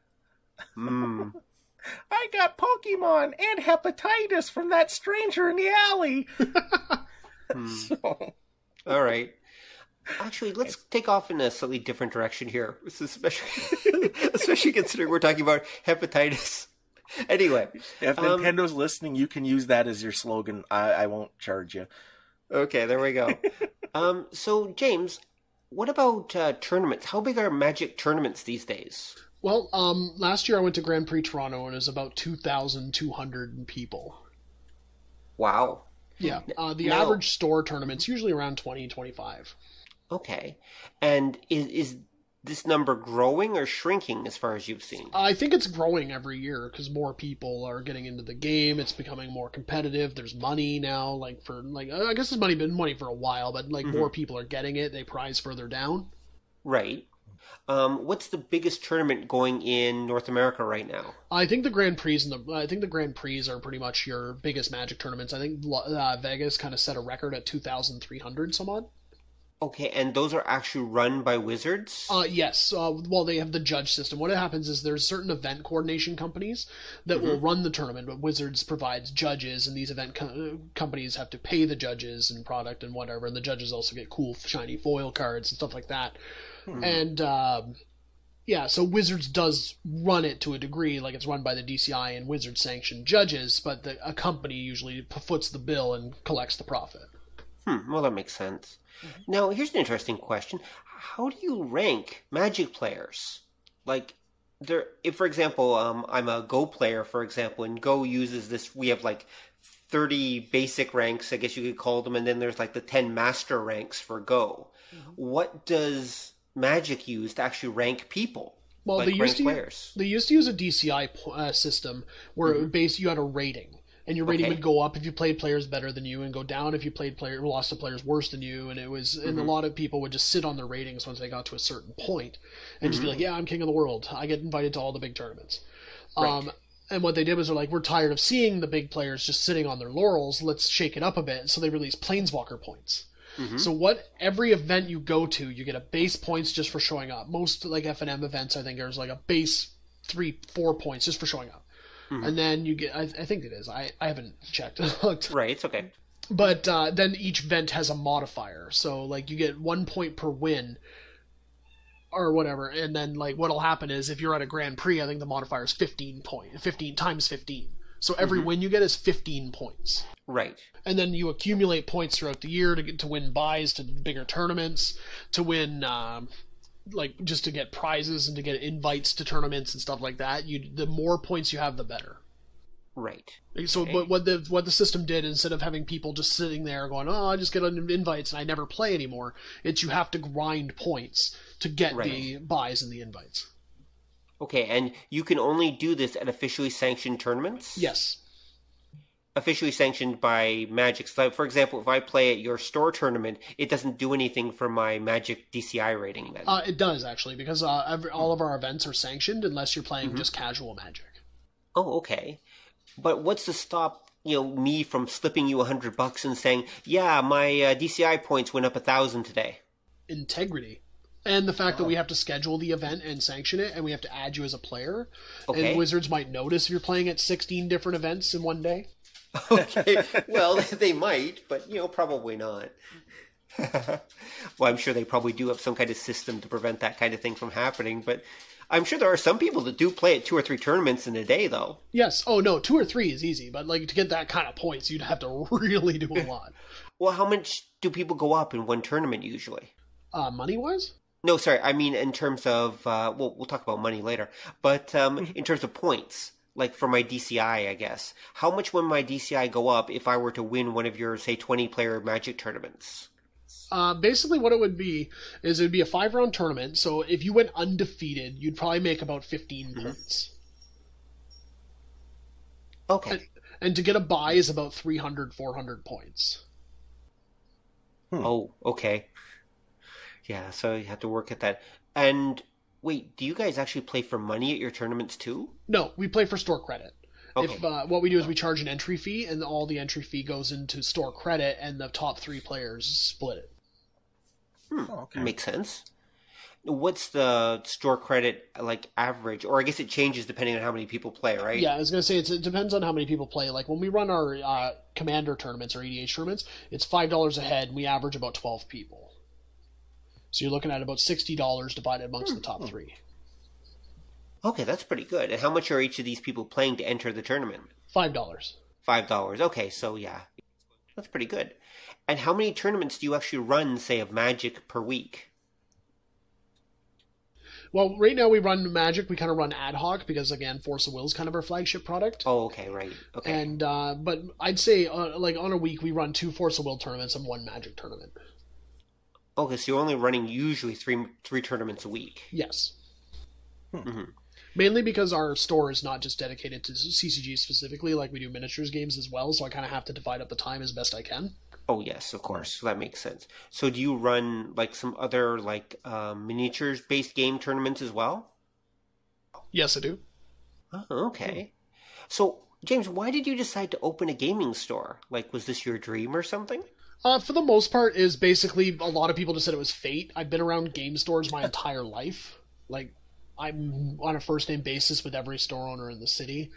I got Pokemon and hepatitis from that stranger in the alley. So. All right. Actually, let's take off in a slightly different direction here, especially considering we're talking about hepatitis. Anyway. If Nintendo's listening, you can use that as your slogan. I won't charge you. Okay, there we go. So, James, what about tournaments? How big are Magic tournaments these days? Well, last year I went to Grand Prix Toronto, and it was about 2,200 people. Wow. Yeah, the average store tournament's usually around 20, 25. Okay. And is this number growing or shrinking as far as you've seen? I think it's growing every year because more people are getting into the game. It's becoming more competitive. There's money now, I guess there's been money for a while, but more people are getting it. They prize further down. Right. What's the biggest tournament going in North America right now? I think the Grand Prix are pretty much your biggest Magic tournaments. I think Vegas kind of set a record at 2,300 some odd. Okay, and those are actually run by Wizards? Yes. Well, they have the judge system. What happens is there's certain event coordination companies that will run the tournament, but Wizards provides judges, and these event companies have to pay the judges and product and whatever, and the judges also get cool, shiny foil cards and stuff like that. And, so Wizards does run it to a degree, like it's run by the DCI and Wizards-sanctioned judges, but a company usually foots the bill and collects the profit. Well, that makes sense. Now, here's an interesting question. How do you rank Magic players? If, for example, I'm a Go player, for example, and Go uses this, we have 30 basic ranks, I guess you could call them, and then there's the 10 master ranks for Go. What does Magic use to actually rank people? Well, they used to use a DCI system where you had a rating. And your rating would go up if you played players better than you, and go down if you lost to players worse than you. And and a lot of people would just sit on their ratings once they got to a certain point, and just be like, "Yeah, I'm king of the world. I get invited to all the big tournaments." Right. And what they did was they're like, "We're tired of seeing the big players just sitting on their laurels. Let's shake it up a bit." So they released Planeswalker points. So every event you go to, you get a base points just for showing up. Most F&M events, I think, there's a base 3-4 points just for showing up. And then you get, I think it is. I haven't checked. Right, it's okay. But then each event has a modifier. So, you get 1 point per win or whatever. And then, what'll happen is if you're at a Grand Prix, I think the modifier is 15 times 15. So every win you get is 15 points. Right. And then you accumulate points throughout the year to win buys to bigger tournaments, to win... just to get prizes and to get invites to tournaments and stuff like that. The more points you have, the better. Right. So, what the system did, instead of having people just sitting there going, "Oh, I just get invites and I never play anymore," it's you have to grind points to get the buys and the invites. Okay, and you can only do this at officially sanctioned tournaments? Yes. Officially sanctioned by Magic. So, for example, if I play at your store tournament, it doesn't do anything for my Magic DCI rating then? It does, actually, because all of our events are sanctioned unless you're playing just casual Magic. Oh, okay. But what's to stop me from slipping you $100 and saying, "Yeah, my DCI points went up 1,000 today"? Integrity. And the fact that we have to schedule the event and sanction it, and we have to add you as a player. Okay. And Wizards might notice if you're playing at 16 different events in one day. Okay, well, they might, but, probably not. Well, I'm sure they probably do have some kind of system to prevent that kind of thing from happening, but I'm sure there are some people that do play at 2 or 3 tournaments in a day, though. Yes. Oh, no, 2 or 3 is easy, but, to get that kind of points, you'd have to really do a lot. Well, how much do people go up in one tournament, usually? Money-wise? No, sorry, I mean in terms of, we'll talk about money later, but in terms of points. For my DCI, I guess. How much would my DCI go up if I were to win one of your, say, 20-player Magic tournaments? Basically what it would be is it would be a 5-round tournament, so if you went undefeated, you'd probably make about 15 points. Okay. And to get a buy is about 300, 400 points. Oh, okay. Yeah, so you have to work at that. And... wait, do you guys actually play for money at your tournaments too? No, we play for store credit. Okay. If what we do is we charge an entry fee, and all the entry fee goes into store credit, and the top 3 players split it. Okay. Makes sense. What's the store credit average? Or I guess it changes depending on how many people play, right? Yeah, I was going to say it depends on how many people play. When we run our Commander tournaments or EDH tournaments, it's $5 a head, and we average about 12 people. So you're looking at about $60 divided amongst the top 3. Okay, that's pretty good. And how much are each of these people playing to enter the tournament? $5. $5. Okay, so yeah. That's pretty good. And how many tournaments do you actually run, say, of Magic per week? Well, right now we run Magic. We kind of run ad hoc because, again, Force of Will is kind of our flagship product. Oh, okay, right. Okay. And but I'd say like on a week we run 2 Force of Will tournaments and 1 Magic tournament. Okay, so you're only running usually three tournaments a week. Yes. Mm-hmm. Mainly because our store is not just dedicated to CCG specifically, like we do miniatures games as well, so I kind of have to divide up the time as best I can. Oh, yes, of course. So that makes sense. So do you run like some other like miniatures-based game tournaments as well? Yes, I do. Oh, okay. So, James, why did you decide to open a gaming store? Like, was this your dream or something? For the most part, is basically a lot of people just said it was fate. I've been around game stores my entire life. Like, I'm on a first-name basis with every store owner in the city.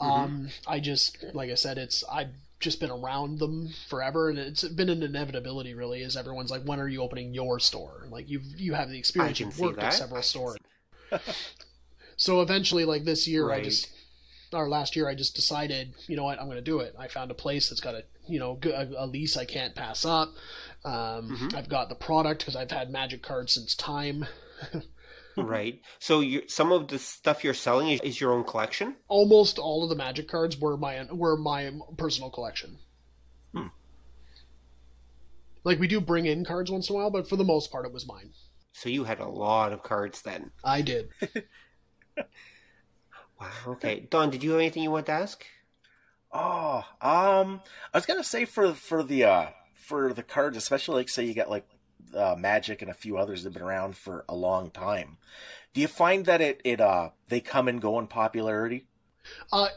I just, like I said, I've just been around them forever, and it's been an inevitability, really, as everyone's like, when are you opening your store? Like, you have the experience, you've worked at several stores. So eventually, like this year, Right. last year, I just decided, you know what, I'm going to do it. I found a place that's got a lease I can't pass up. I've got the product because I've had Magic cards since time. Right. So some of the stuff you're selling is your own collection? Almost all of the Magic cards were my personal collection. Like, we do bring in cards once in a while, but for the most part, it was mine. So you had a lot of cards then. I did. Wow. Okay. Don, did you have anything you want to ask? Oh, I was gonna say for the cards, especially like say you got like Magic and a few others that have been around for a long time. Do you find that they come and go in popularity?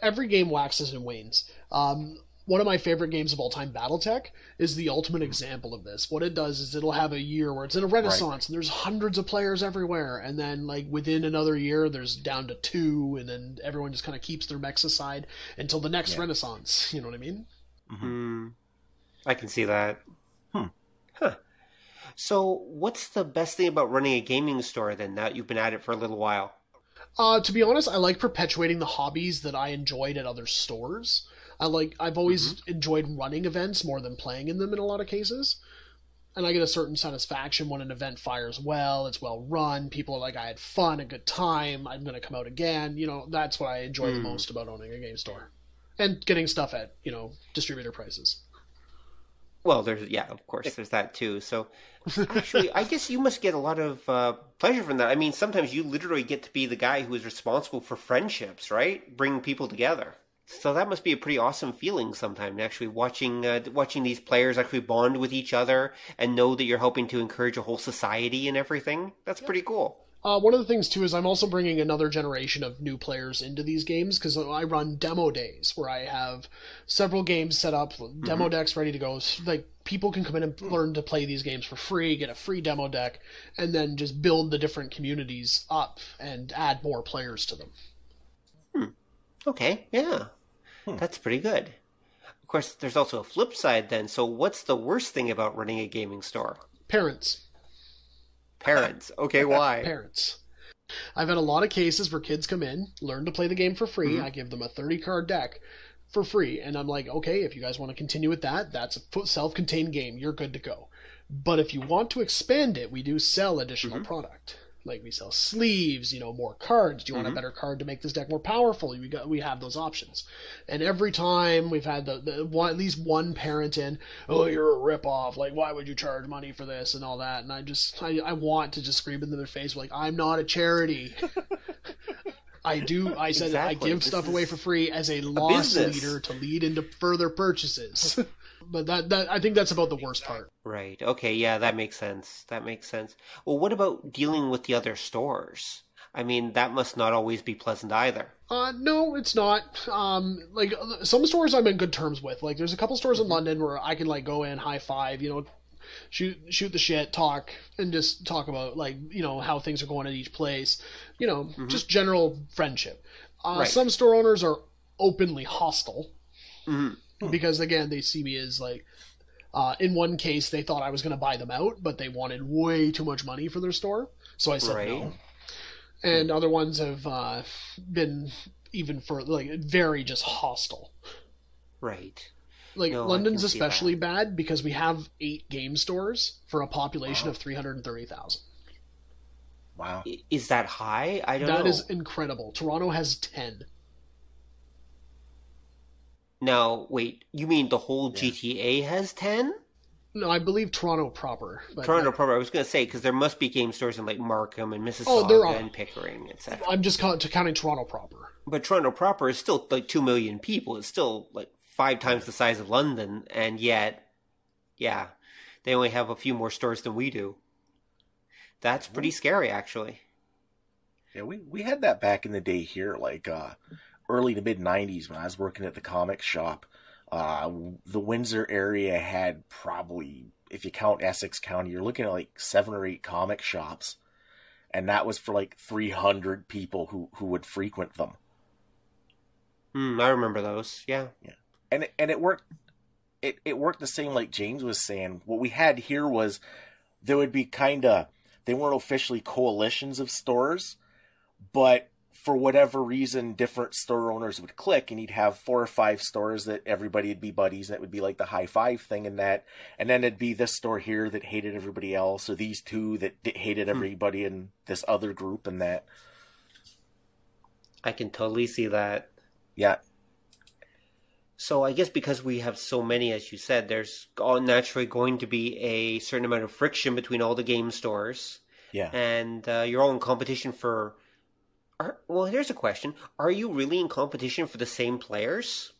Every game waxes and wanes. One of my favorite games of all time, BattleTech, is the ultimate example of this. What it does is it'll have a year where it's in a renaissance and there's hundreds of players everywhere, and then like within another year there's down to 2, and then everyone just kind of keeps their mechs aside until the next renaissance. You know what I mean? Mm-hmm. I can see that. Huh. So what's the best thing about running a gaming store then, now that you've been at it for a little while? To be honest, I like perpetuating the hobbies that I enjoyed at other stores. I've always enjoyed running events more than playing in them in a lot of cases. And I get a certain satisfaction when an event fires well, it's well run, people are like, I had fun, a good time, I'm going to come out again. You know, that's what I enjoy the most about owning a game store. And getting stuff at, distributor prices. Well, of course, there's that too. So, actually, I guess you must get a lot of pleasure from that. I mean, sometimes you literally get to be the guy who is responsible for friendships, right? Bringing people together. So that must be a pretty awesome feeling sometime, actually watching these players actually bond with each other and know that you're helping to encourage a whole society and everything. That's pretty cool. One of the things, too, is I'm also bringing another generation of new players into these games, because I run demo days where I have several games set up, demo decks ready to go. So, like, people can come in and learn to play these games for free, get a free demo deck, and then just build the different communities up and add more players to them. Okay, yeah. That's pretty good. Of course, there's also a flip side then. So what's the worst thing about running a gaming store? Parents. Okay, why? Parents. I've had a lot of cases where kids come in, learn to play the game for free. I give them a 30-card deck for free. And I'm like, okay, if you guys want to continue with that, that's a self-contained game. You're good to go. But if you want to expand it, we do sell additional product. Like, we sell sleeves, more cards. Do you want a better card to make this deck more powerful? We have those options. And every time we've had at least one parent in, oh, you're a ripoff. Like, why would you charge money for this and all that? And I want to just scream in their face, like, I'm not a charity. I said exactly. I give stuff away for free as a loss leader to lead into further purchases. But I think that's about the worst part. Right. Okay. Yeah, that makes sense. Well, what about dealing with the other stores? I mean, that must not always be pleasant either. No, it's not. Like, some stores I'm in good terms with. Like, there's a couple stores in London where I can, like, go in, high five, shoot the shit, talk, and just talk about, like, how things are going at each place. Just general friendship. Right. Some store owners are openly hostile. Because, again, they see me as, like, in one case, they thought I was going to buy them out, but they wanted way too much money for their store. So I said no. And other ones have been even for, like, very just hostile. Right. Like, no, London's especially bad because we have 8 game stores for a population of 330,000. Wow. Is that high? I don't know. That is incredible. Toronto has 10. Now, wait, you mean the whole GTA has 10? No, I believe Toronto proper. Toronto proper, I was going to say, because there must be game stores in like Markham and Mississauga and Pickering, etc. I'm just counting Toronto proper. But Toronto proper is still like 2 million people. It's still like 5 times the size of London, and yet, yeah, they only have a few more stores than we do. That's pretty scary, actually. Yeah, we had that back in the day here, like early to mid 90s when I was working at the comic shop. The Windsor area had probably, if you count Essex County, you're looking at like 7 or 8 comic shops. And that was for like 300 people who would frequent them. I remember those, yeah. And it worked. It worked the same like James was saying. What we had here was there would be they weren't officially coalitions of stores, but for whatever reason, different store owners would click, and you'd have 4 or 5 stores that everybody would be buddies, and it would be like the high five thing and that. And then it'd be this store here that hated everybody else, or these two that hated everybody in this other group and that. I can totally see that. Yeah. So I guess because we have so many, as you said, there's naturally going to be a certain amount of friction between all the game stores. Yeah. And you're all in competition for... Well, here's a question. Are you really in competition for the same players?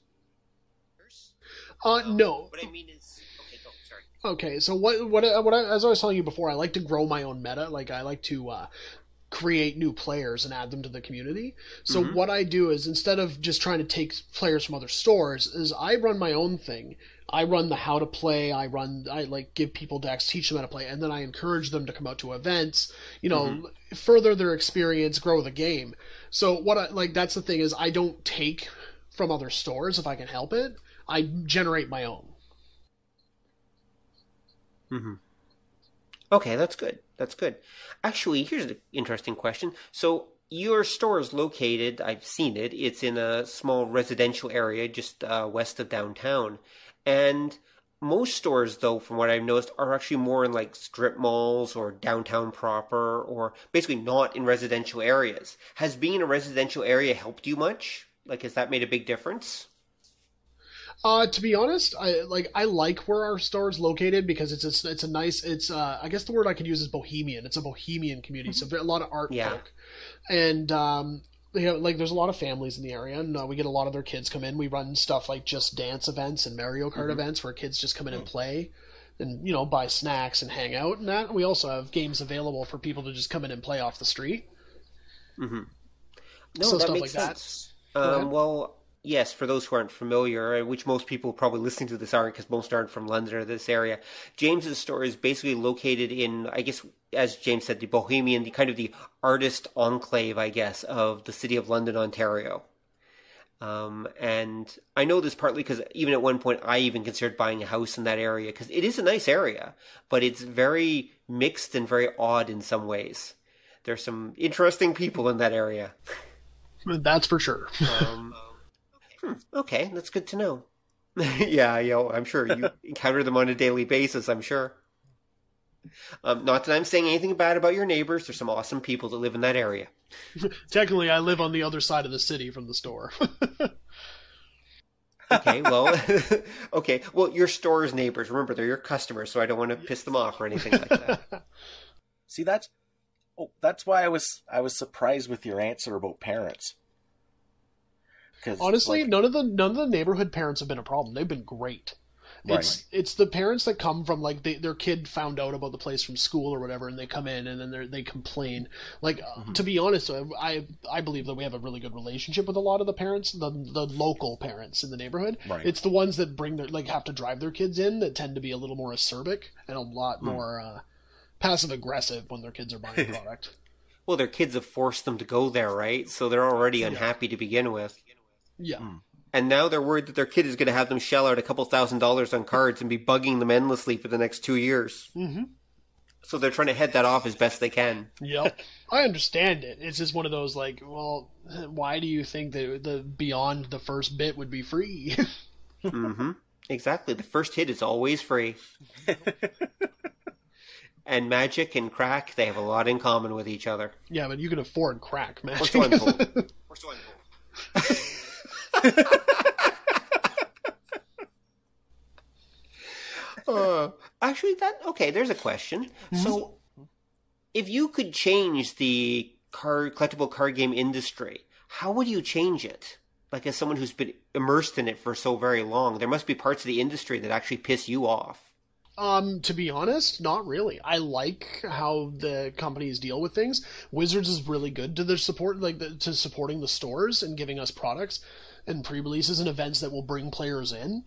No. What I mean is... Okay, go. Sorry. Okay, so what as I was telling you before, I like to grow my own meta. Like, I like to create new players and add them to the community. So what I do is, instead of just trying to take players from other stores, is I run my own thing. I run the how to play, I like give people decks, teach them how to play, and then I encourage them to come out to events, further their experience, grow the game. So that's the thing is, I don't take from other stores if I can help it. I generate my own. Okay, that's good. That's good. Actually, here's an interesting question. So your store is located, I've seen it, it's in a small residential area just west of downtown. And most stores, though, from what I've noticed, are actually more in like strip malls or downtown proper, or basically not in residential areas. Has being in a residential area helped you much? Like, has that made a big difference? To be honest, I like where our store is located because it's a nice, I guess the word I could use is bohemian. It's a bohemian community, so a lot of art folk. And there's a lot of families in the area, and we get a lot of their kids come in. We run stuff like Just Dance events and Mario Kart events where kids just come in and play and, buy snacks and hang out and that. We also have games available for people to just come in and play off the street. No, So that stuff makes like sense. Well, yes, for those who aren't familiar, which most people probably listening to this aren't because most aren't from London or this area, James's store is basically located in, I guess, as James said, the bohemian, the artist enclave, I guess, of the city of London, Ontario. And I know this partly because even at one point I even considered buying a house in that area because it is a nice area, but it's very mixed and very odd in some ways. There's some interesting people in that area. That's for sure. Okay, that's good to know. Yeah, I'm sure you encounter them on a daily basis, I'm sure. Not that I'm saying anything bad about your neighbors. There's some awesome people that live in that area. Technically, I live on the other side of the city from the store. Okay, well, your store's neighbors. Remember, they're your customers, so I don't want to piss them off or anything like that. See, that's why I was surprised with your answer about parents. Honestly, none of the neighborhood parents have been a problem. They've been great. It's the parents that come from their kid found out about the place from school or whatever, and they come in and then they complain. To be honest, I believe that we have a really good relationship with a lot of the parents, the local parents in the neighborhood. Right. It's the ones that bring have to drive their kids in that tend to be a little more acerbic and a lot more passive aggressive when their kids are buying product. Well, their kids have forced them to go there, right? So they're already unhappy to begin with. Yeah. And now they're worried that their kid is going to have them shell out a couple $1,000s on cards and be bugging them endlessly for the next 2 years. So they're trying to head that off as best they can. Yep. I understand it. It's just one of those why do you think that the beyond the first bit would be free? Exactly. The first hit is always free. And Magic and crack, they have a lot in common with each other. Yeah, but you can afford crack, Magic. We're so untold. We're so untold. Actually, there's a question. Mm-hmm. So, if you could change the collectible card game industry, how would you change it? Like, as someone who's been immersed in it for so very long, there must be parts of the industry that actually piss you off. To be honest, not really. I like how the companies deal with things. Wizards is really good to their support, to supporting the stores and giving us products and pre-releases and events that will bring players in.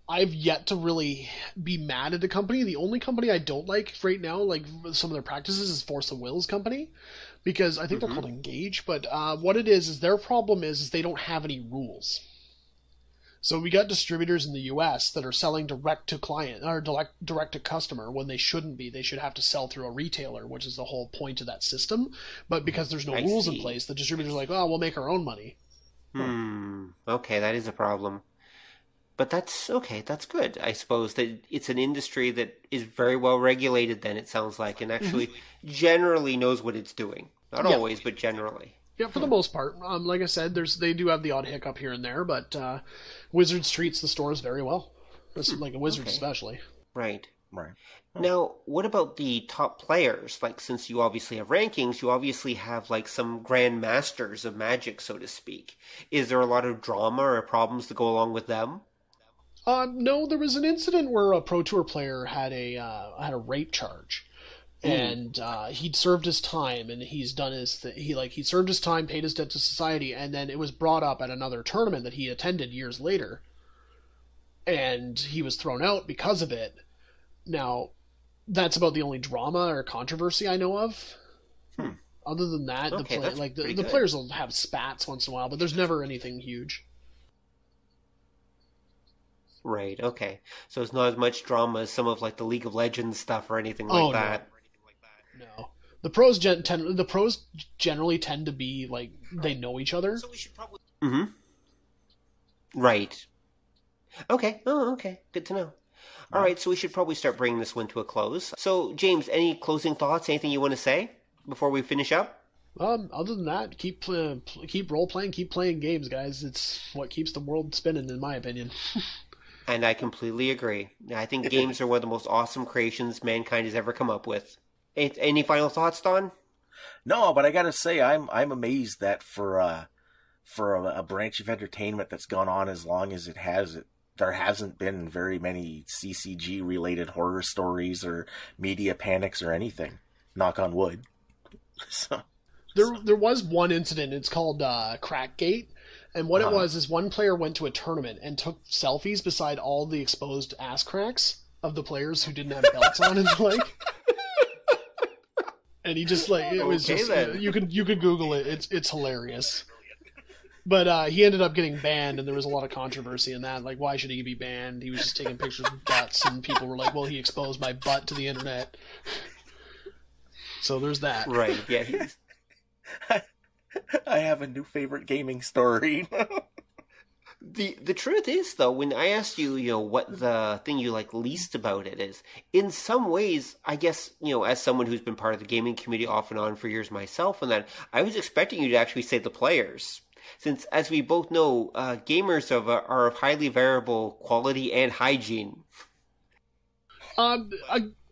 I've yet to really be mad at a company. The only company I don't like right now, like some of their practices, is Force of Will's company, because I think they're called Engage. But what it is their problem is they don't have any rules. So we got distributors in the U.S. that are selling direct to client or direct to customer when they shouldn't be. They should have to sell through a retailer, which is the whole point of that system. But because there's no rules in place, the distributors are like, oh, we'll make our own money. Okay, that is a problem. But that's good. I suppose that it's an industry that is very well regulated then, it sounds like, and actually generally knows what it's doing. Not always, but generally. Yeah, for the most part. Like I said, they do have the odd hiccup here and there, but Wizards treats the stores very well. Like a Wizard especially. Right. Now, what about the top players? Like, since you obviously have rankings, you obviously have, like, some grand masters of Magic, so to speak. Is there a lot of drama or problems to go along with them? No, there was an incident where a Pro Tour player had a rape charge. And he'd served his time, and he's done he served his time, paid his debt to society, and then it was brought up at another tournament that he attended years later, and he was thrown out because of it. Now, that's about the only drama or controversy I know of. Other than that, the players will have spats once in a while, but there's never anything huge. Right. Okay. So it's not as much drama as some of like the League of Legends stuff or anything like that. No, the pros generally tend to be like they know each other. So we should probably. Right. Okay. Oh, okay. Good to know. All right. So we should probably start bringing this one to a close. So, James, any closing thoughts? Anything you want to say before we finish up? Other than that, keep role playing, keep playing games, guys. It's what keeps the world spinning, in my opinion. And I completely agree. I think games are one of the most awesome creations mankind has ever come up with. Any final thoughts, Don? No, but I gotta say, I'm amazed that for a branch of entertainment that's gone on as long as it has, there hasn't been very many CCG related horror stories or media panics or anything. Knock on wood. There was one incident. It's called Crackgate. And what it was is one player went to a tournament and took selfies beside all the exposed ass cracks of the players who didn't have belts on and and he just it was just you could Google it. It's hilarious. But he ended up getting banned, and there was a lot of controversy in that. Like, why should he be banned? He was just taking pictures of butts, and people were like, "Well, he exposed my butt to the internet." So there's that. Right? Yeah. I have a new favorite gaming story. The truth is, though, when I asked you, what the thing you like least about it is, in some ways, I guess, as someone who's been part of the gaming community off and on for years myself, and that I was expecting you to actually say the players. Since, as we both know, gamers are of highly variable quality and hygiene.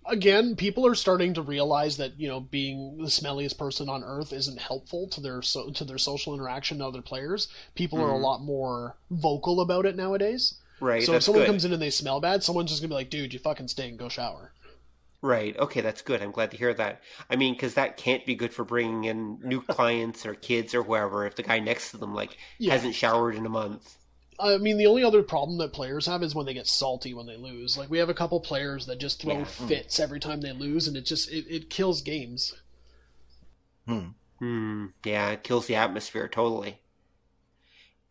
Again, people are starting to realize that being the smelliest person on Earth isn't helpful to their social interaction to other players. People are a lot more vocal about it nowadays. Right. So if someone comes in and they smell bad, someone's just gonna be like, "Dude, you fucking stink. Go shower." Right. Okay, that's good. I'm glad to hear that. I mean, because that can't be good for bringing in new clients or kids or whoever if the guy next to them hasn't showered in a month. I mean, the only other problem that players have is when they get salty when they lose. Like, we have a couple players that just throw fits every time they lose, and it kills games. Yeah, it kills the atmosphere, totally.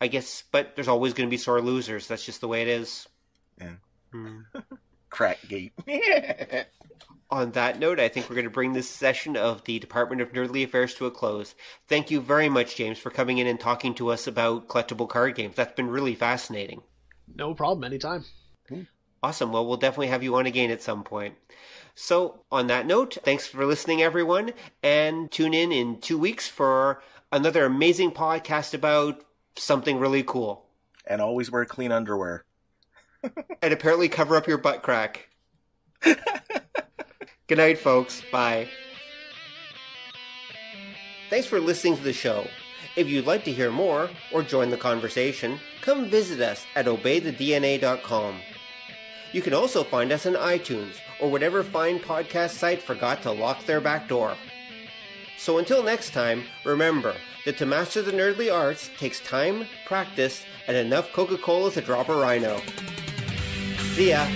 I guess, but there's always going to be sore losers. That's just the way it is. Yeah. Crackgate. On that note, I think we're going to bring this session of the Department of Nerdly Affairs to a close. Thank you very much, James, for coming in and talking to us about collectible card games. That's been really fascinating. No problem, anytime. Awesome. Well, we'll definitely have you on again at some point. So, on that note, thanks for listening, everyone, and tune in 2 weeks for another amazing podcast about something really cool. And always wear clean underwear. And apparently cover up your butt crack. Good night, folks. Bye. Thanks for listening to the show. If you'd like to hear more or join the conversation, come visit us at obeythedna.com. You can also find us on iTunes or whatever fine podcast site forgot to lock their back door. So until next time, remember that to master the nerdly arts takes time, practice, and enough Coca-Cola to drop a rhino. See ya!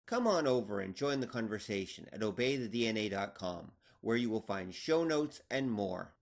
Come on over and join the conversation at obeythedna.com, where you will find show notes and more.